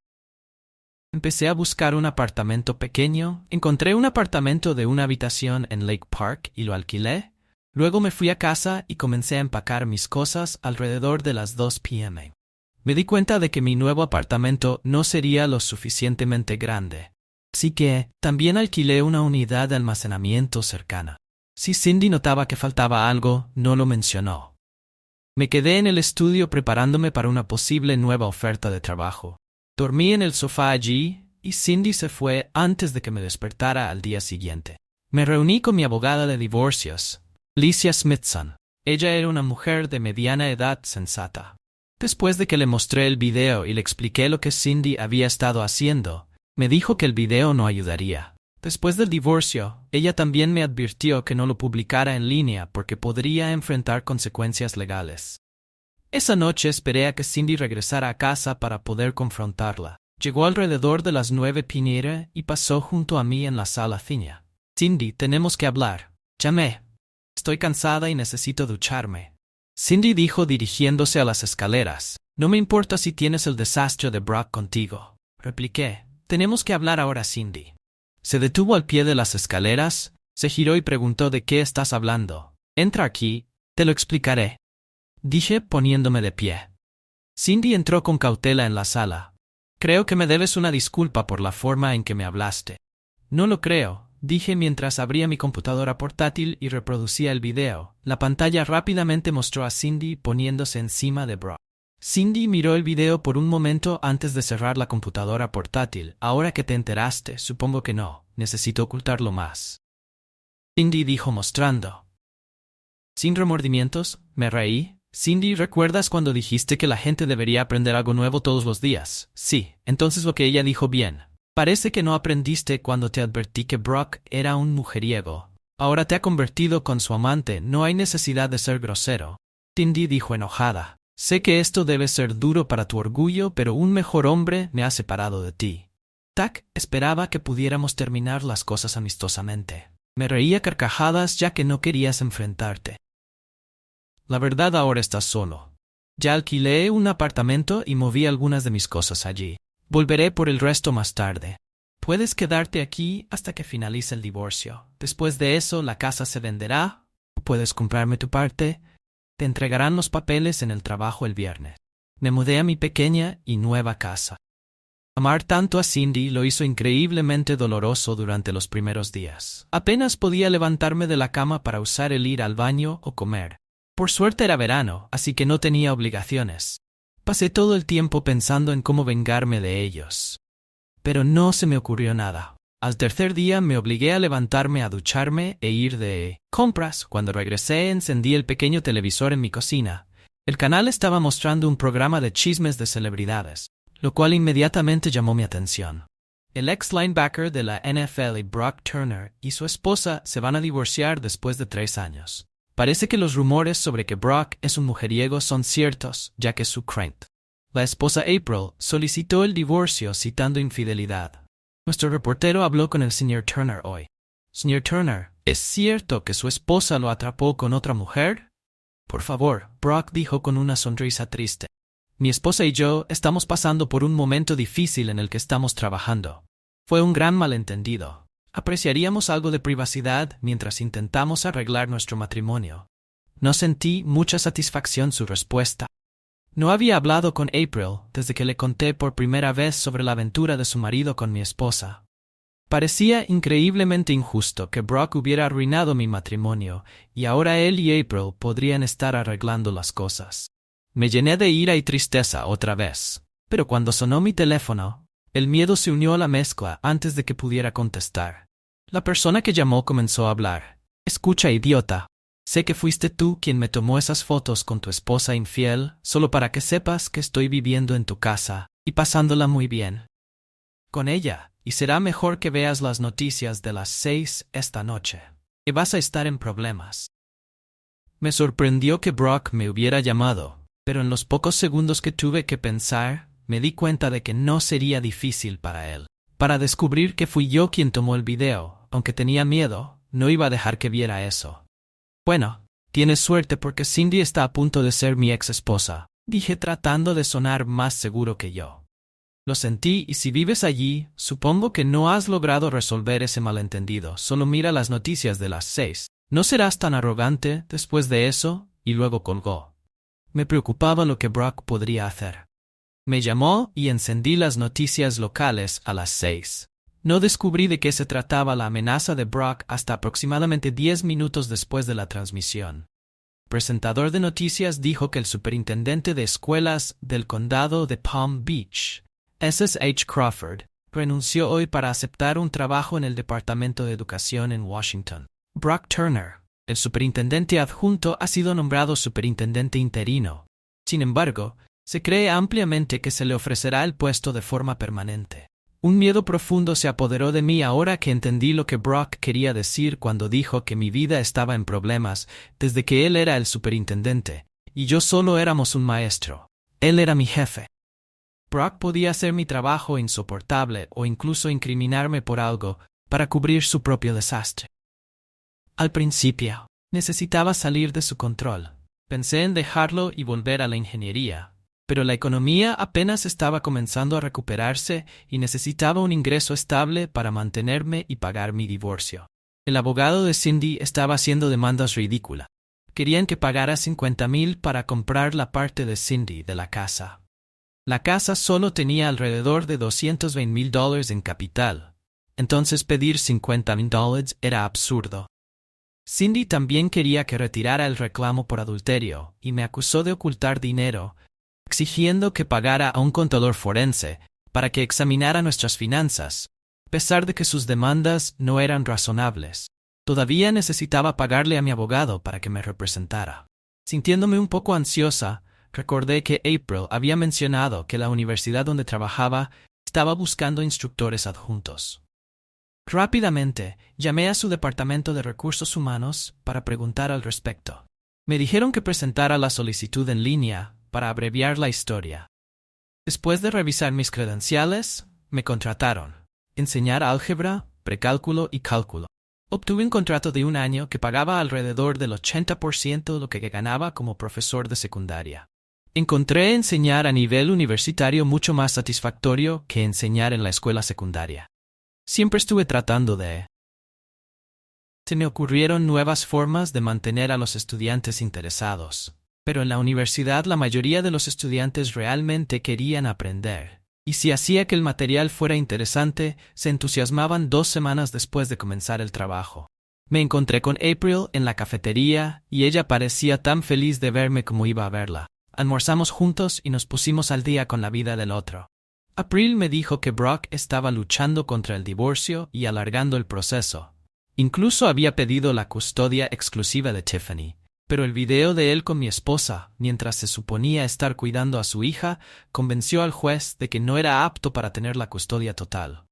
Empecé a buscar un apartamento pequeño, encontré un apartamento de una habitación en Lake Park y lo alquilé. Luego me fui a casa y comencé a empacar mis cosas alrededor de las 2 p.m. Me di cuenta de que mi nuevo apartamento no sería lo suficientemente grande. Así que también alquilé una unidad de almacenamiento cercana. Si Cindy notaba que faltaba algo, no lo mencionó. Me quedé en el estudio preparándome para una posible nueva oferta de trabajo. Dormí en el sofá allí y Cindy se fue antes de que me despertara al día siguiente. Me reuní con mi abogada de divorcios, Alicia Smithson. Ella era una mujer de mediana edad sensata. Después de que le mostré el video y le expliqué lo que Cindy había estado haciendo, me dijo que el video no ayudaría. Después del divorcio, ella también me advirtió que no lo publicara en línea porque podría enfrentar consecuencias legales. Esa noche esperé a que Cindy regresara a casa para poder confrontarla. Llegó alrededor de las 9 p.m. y pasó junto a mí en la sala ciña. Cindy, tenemos que hablar. Llamé. Estoy cansada y necesito ducharme. Cindy dijo dirigiéndose a las escaleras. No me importa si tienes el desastre de Brock contigo. Repliqué. Tenemos que hablar ahora, Cindy. Se detuvo al pie de las escaleras, se giró y preguntó de qué estás hablando. Entra aquí, te lo explicaré. Dije poniéndome de pie. Cindy entró con cautela en la sala. Creo que me debes una disculpa por la forma en que me hablaste. No lo creo, dije mientras abría mi computadora portátil y reproducía el video. La pantalla rápidamente mostró a Cindy poniéndose encima de Brock. Cindy miró el video por un momento antes de cerrar la computadora portátil. Ahora que te enteraste, supongo que no. Necesito ocultarlo más. Cindy dijo mostrando. Sin remordimientos, me reí. Cindy, ¿recuerdas cuando dijiste que la gente debería aprender algo nuevo todos los días? Sí, entonces lo que ella dijo bien. Parece que no aprendiste cuando te advertí que Brock era un mujeriego. Ahora te ha convertido con su amante, no hay necesidad de ser grosero. Cindy dijo enojada. Sé que esto debe ser duro para tu orgullo, pero un mejor hombre me ha separado de ti. Tac, esperaba que pudiéramos terminar las cosas amistosamente. Me reía a carcajadas ya que no querías enfrentarte. La verdad, ahora estás solo. Ya alquilé un apartamento y moví algunas de mis cosas allí. Volveré por el resto más tarde. Puedes quedarte aquí hasta que finalice el divorcio. Después de eso, la casa se venderá. Puedes comprarme tu parte. Te entregarán los papeles en el trabajo el viernes. Me mudé a mi pequeña y nueva casa. Amar tanto a Cindy lo hizo increíblemente doloroso durante los primeros días. Apenas podía levantarme de la cama para usar el ir al baño o comer. Por suerte era verano, así que no tenía obligaciones. Pasé todo el tiempo pensando en cómo vengarme de ellos. Pero no se me ocurrió nada. Al tercer día me obligué a levantarme a ducharme e ir de compras. Cuando regresé, encendí el pequeño televisor en mi cocina. El canal estaba mostrando un programa de chismes de celebridades, lo cual inmediatamente llamó mi atención. El ex linebacker de la NFL, Brock Turner, y su esposa se van a divorciar después de 3 años. Parece que los rumores sobre que Brock es un mujeriego son ciertos, ya que su crente, la esposa April, solicitó el divorcio citando infidelidad. Nuestro reportero habló con el Sr. Turner hoy. Sr. Turner, ¿es cierto que su esposa lo atrapó con otra mujer? Por favor, Brock dijo con una sonrisa triste. Mi esposa y yo estamos pasando por un momento difícil en el que estamos trabajando. Fue un gran malentendido. Apreciaríamos algo de privacidad mientras intentamos arreglar nuestro matrimonio. No sentí mucha satisfacción su respuesta. No había hablado con April desde que le conté por primera vez sobre la aventura de su marido con mi esposa. Parecía increíblemente injusto que Brock hubiera arruinado mi matrimonio y ahora él y April podrían estar arreglando las cosas. Me llené de ira y tristeza otra vez, pero cuando sonó mi teléfono, el miedo se unió a la mezcla antes de que pudiera contestar. La persona que llamó comenzó a hablar. Escucha, idiota. Sé que fuiste tú quien me tomó esas fotos con tu esposa infiel, solo para que sepas que estoy viviendo en tu casa y pasándola muy bien con ella, y será mejor que veas las noticias de las 6 esta noche. Y vas a estar en problemas. Me sorprendió que Brock me hubiera llamado, pero en los pocos segundos que tuve que pensar, me di cuenta de que no sería difícil para él. Para descubrir que fui yo quien tomó el video, aunque tenía miedo, no iba a dejar que viera eso. Bueno, tienes suerte porque Cindy está a punto de ser mi ex esposa, dije tratando de sonar más seguro que yo. Lo sentí, y si vives allí, supongo que no has logrado resolver ese malentendido. Solo mira las noticias de las 6. ¿No serás tan arrogante después de eso? Y luego colgó. Me preocupaba lo que Brock podría hacer. Me llamó y encendí las noticias locales a las 6. No descubrí de qué se trataba la amenaza de Brock hasta aproximadamente 10 minutos después de la transmisión. El presentador de noticias dijo que el superintendente de escuelas del condado de Palm Beach, S.S.H. Crawford, renunció hoy para aceptar un trabajo en el Departamento de Educación en Washington. Brock Turner, el superintendente adjunto, ha sido nombrado superintendente interino. Sin embargo, se cree ampliamente que se le ofrecerá el puesto de forma permanente. Un miedo profundo se apoderó de mí ahora que entendí lo que Brock quería decir cuando dijo que mi vida estaba en problemas desde que él era el superintendente, y yo solo éramos un maestro. Él era mi jefe. Brock podía hacer mi trabajo insoportable o incluso incriminarme por algo para cubrir su propio desastre. Al principio, necesitaba salir de su control. Pensé en dejarlo y volver a la ingeniería. Pero la economía apenas estaba comenzando a recuperarse y necesitaba un ingreso estable para mantenerme y pagar mi divorcio. El abogado de Cindy estaba haciendo demandas ridículas. Querían que pagara $50,000 para comprar la parte de Cindy de la casa. La casa solo tenía alrededor de $220,000 en capital. Entonces pedir $50,000 era absurdo. Cindy también quería que retirara el reclamo por adulterio y me acusó de ocultar dinero, exigiendo que pagara a un contador forense para que examinara nuestras finanzas, a pesar de que sus demandas no eran razonables. Todavía necesitaba pagarle a mi abogado para que me representara. Sintiéndome un poco ansiosa, recordé que April había mencionado que la universidad donde trabajaba estaba buscando instructores adjuntos. Rápidamente, llamé a su departamento de recursos humanos para preguntar al respecto. Me dijeron que presentara la solicitud en línea para abreviar la historia. Después de revisar mis credenciales, me contrataron. Enseñar álgebra, precálculo y cálculo. Obtuve un contrato de 1 año que pagaba alrededor del 80% de lo que ganaba como profesor de secundaria. Encontré enseñar a nivel universitario mucho más satisfactorio que enseñar en la escuela secundaria. Siempre estuve tratando de... Se me ocurrieron nuevas formas de mantener a los estudiantes interesados. Pero en la universidad la mayoría de los estudiantes realmente querían aprender, y si hacía que el material fuera interesante, se entusiasmaban 2 semanas después de comenzar el trabajo. Me encontré con April en la cafetería y ella parecía tan feliz de verme como iba a verla. Almorzamos juntos y nos pusimos al día con la vida del otro. April me dijo que Brock estaba luchando contra el divorcio y alargando el proceso. Incluso había pedido la custodia exclusiva de Tiffany. Pero el video de él con mi esposa, mientras se suponía estar cuidando a su hija, convenció al juez de que no era apto para tener la custodia total.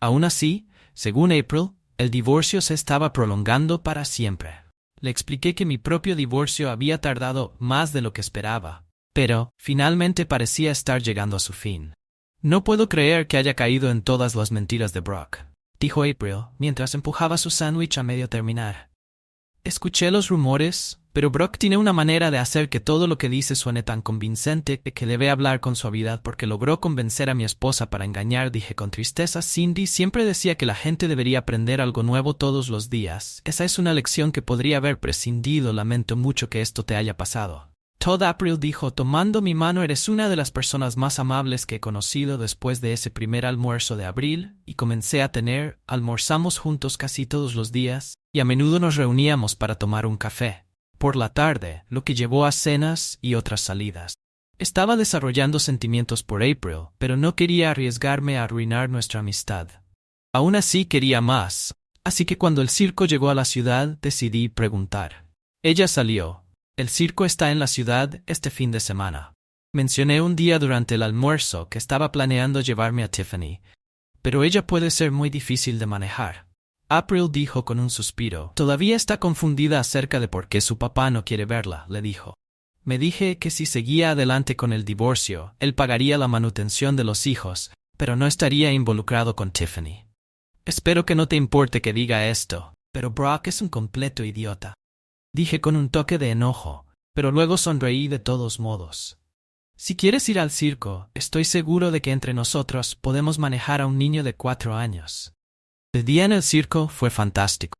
Aún así, según April, el divorcio se estaba prolongando para siempre. Le expliqué que mi propio divorcio había tardado más de lo que esperaba, pero finalmente parecía estar llegando a su fin. No puedo creer que haya caído en todas las mentiras de Brock, dijo April mientras empujaba su sándwich a medio terminar. Escuché los rumores, pero Brock tiene una manera de hacer que todo lo que dice suene tan convincente que debe hablar con suavidad porque logró convencer a mi esposa para engañar, dije con tristeza. Cindy siempre decía que la gente debería aprender algo nuevo todos los días. Esa es una lección que podría haber prescindido. Lamento mucho que esto te haya pasado. Todd, April dijo, tomando mi mano, eres una de las personas más amables que he conocido después de ese primer almuerzo de abril, y comencé a almorzamos juntos casi todos los días, y a menudo nos reuníamos para tomar un café. Por la tarde, lo que llevó a cenas y otras salidas. Estaba desarrollando sentimientos por April, pero no quería arriesgarme a arruinar nuestra amistad. Aún así quería más, así que cuando el circo llegó a la ciudad decidí preguntar. Ella salió. El circo está en la ciudad este fin de semana. Mencioné un día durante el almuerzo que estaba planeando llevarme a Tiffany, pero ella puede ser muy difícil de manejar. April dijo con un suspiro. Todavía está confundida acerca de por qué su papá no quiere verla, le dijo. Me dije que si seguía adelante con el divorcio, él pagaría la manutención de los hijos, pero no estaría involucrado con Tiffany. Espero que no te importe que diga esto, pero Brock es un completo idiota. Dije con un toque de enojo, pero luego sonreí de todos modos. Si quieres ir al circo, estoy seguro de que entre nosotros podemos manejar a un niño de 4 años. El día en el circo fue fantástico.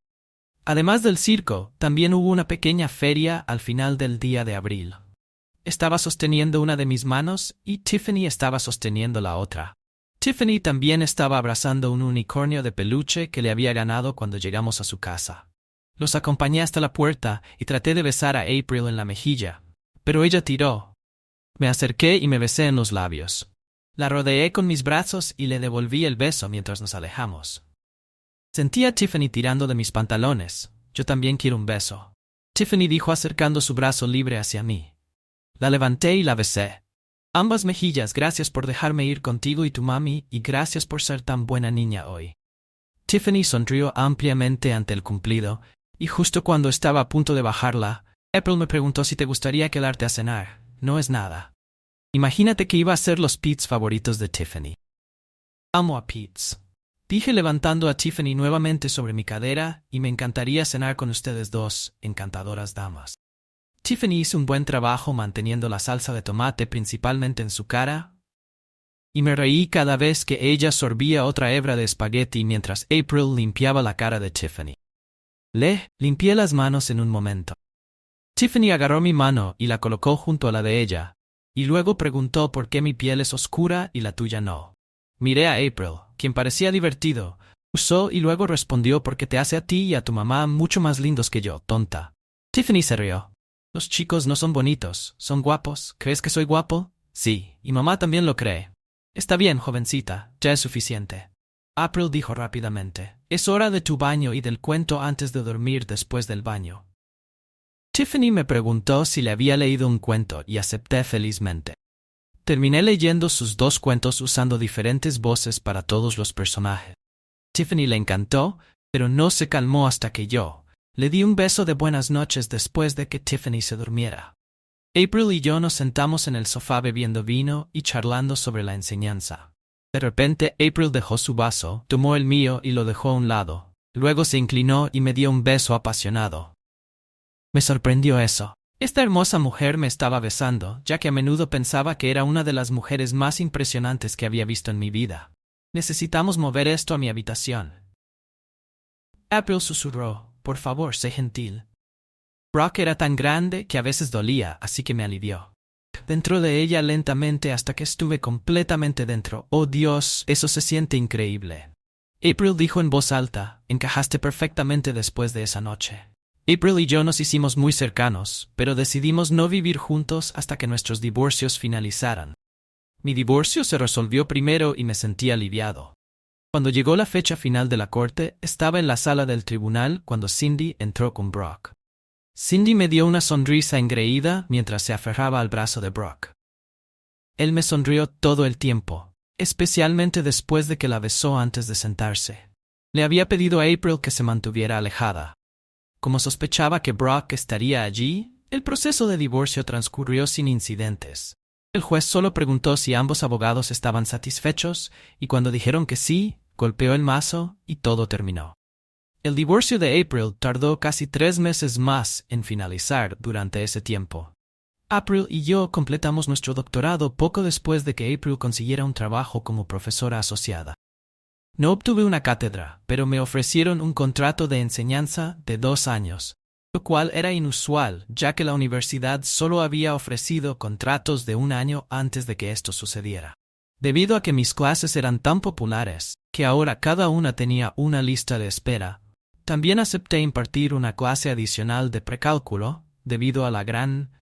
Además del circo, también hubo una pequeña feria al final del día de abril. Estaba sosteniendo una de mis manos y Tiffany estaba sosteniendo la otra. Tiffany también estaba abrazando un unicornio de peluche que le había ganado cuando llegamos a su casa. Los acompañé hasta la puerta y traté de besar a April en la mejilla, pero ella tiró. Me acerqué y me besé en los labios. La rodeé con mis brazos y le devolví el beso mientras nos alejamos. Sentí a Tiffany tirando de mis pantalones. Yo también quiero un beso. Tiffany dijo acercando su brazo libre hacia mí. La levanté y la besé. Ambas mejillas, gracias por dejarme ir contigo y tu mami, y gracias por ser tan buena niña hoy. Tiffany sonrió ampliamente ante el cumplido, y justo cuando estaba a punto de bajarla, April me preguntó si te gustaría quedarte a cenar. No es nada. Imagínate que iba a ser los Pete's favoritos de Tiffany. Amo a Pete's. Dije levantando a Tiffany nuevamente sobre mi cadera, y me encantaría cenar con ustedes dos, encantadoras damas. Tiffany hizo un buen trabajo manteniendo la salsa de tomate principalmente en su cara, y me reí cada vez que ella sorbía otra hebra de espagueti mientras April limpiaba la cara de Tiffany. Le limpié las manos en un momento. Tiffany agarró mi mano y la colocó junto a la de ella, y luego preguntó por qué mi piel es oscura y la tuya no. Miré a April, quien parecía divertido, usó y luego respondió porque te hace a ti y a tu mamá mucho más lindos que yo, tonta. Tiffany se rió. Los chicos no son bonitos, son guapos. ¿Crees que soy guapo? Sí, y mamá también lo cree. Está bien, jovencita, ya es suficiente. April dijo rápidamente, es hora de tu baño y del cuento antes de dormir después del baño. Tiffany me preguntó si le había leído un cuento y acepté felizmente. Terminé leyendo sus 2 cuentos usando diferentes voces para todos los personajes. Tiffany le encantó, pero no se calmó hasta que yo le di un beso de buenas noches después de que Tiffany se durmiera. April y yo nos sentamos en el sofá bebiendo vino y charlando sobre la enseñanza. De repente April dejó su vaso, tomó el mío y lo dejó a un lado. Luego se inclinó y me dio un beso apasionado. Me sorprendió eso. Esta hermosa mujer me estaba besando, ya que a menudo pensaba que era una de las mujeres más impresionantes que había visto en mi vida. Necesitamos mover esto a mi habitación. April susurró, por favor, sé gentil. Brock era tan grande que a veces dolía, así que me alivió. Dentro de ella lentamente hasta que estuve completamente dentro. Oh Dios, eso se siente increíble. April dijo en voz alta, encajaste perfectamente después de esa noche. April y yo nos hicimos muy cercanos, pero decidimos no vivir juntos hasta que nuestros divorcios finalizaran. Mi divorcio se resolvió primero y me sentí aliviado. Cuando llegó la fecha final de la corte, estaba en la sala del tribunal cuando Cindy entró con Brock. Cindy me dio una sonrisa engreída mientras se aferraba al brazo de Brock. Él me sonrió todo el tiempo, especialmente después de que la besó antes de sentarse. Le había pedido a April que se mantuviera alejada. Como sospechaba que Brock estaría allí, el proceso de divorcio transcurrió sin incidentes. El juez solo preguntó si ambos abogados estaban satisfechos, y cuando dijeron que sí, golpeó el mazo y todo terminó. El divorcio de April tardó casi 3 meses más en finalizar durante ese tiempo. April y yo completamos nuestro doctorado poco después de que April consiguiera un trabajo como profesora asociada. No obtuve una cátedra, pero me ofrecieron un contrato de enseñanza de 2 años, lo cual era inusual, ya que la universidad solo había ofrecido contratos de 1 año antes de que esto sucediera. Debido a que mis clases eran tan populares, que ahora cada una tenía una lista de espera, también acepté impartir una clase adicional de precálculo, debido a la gran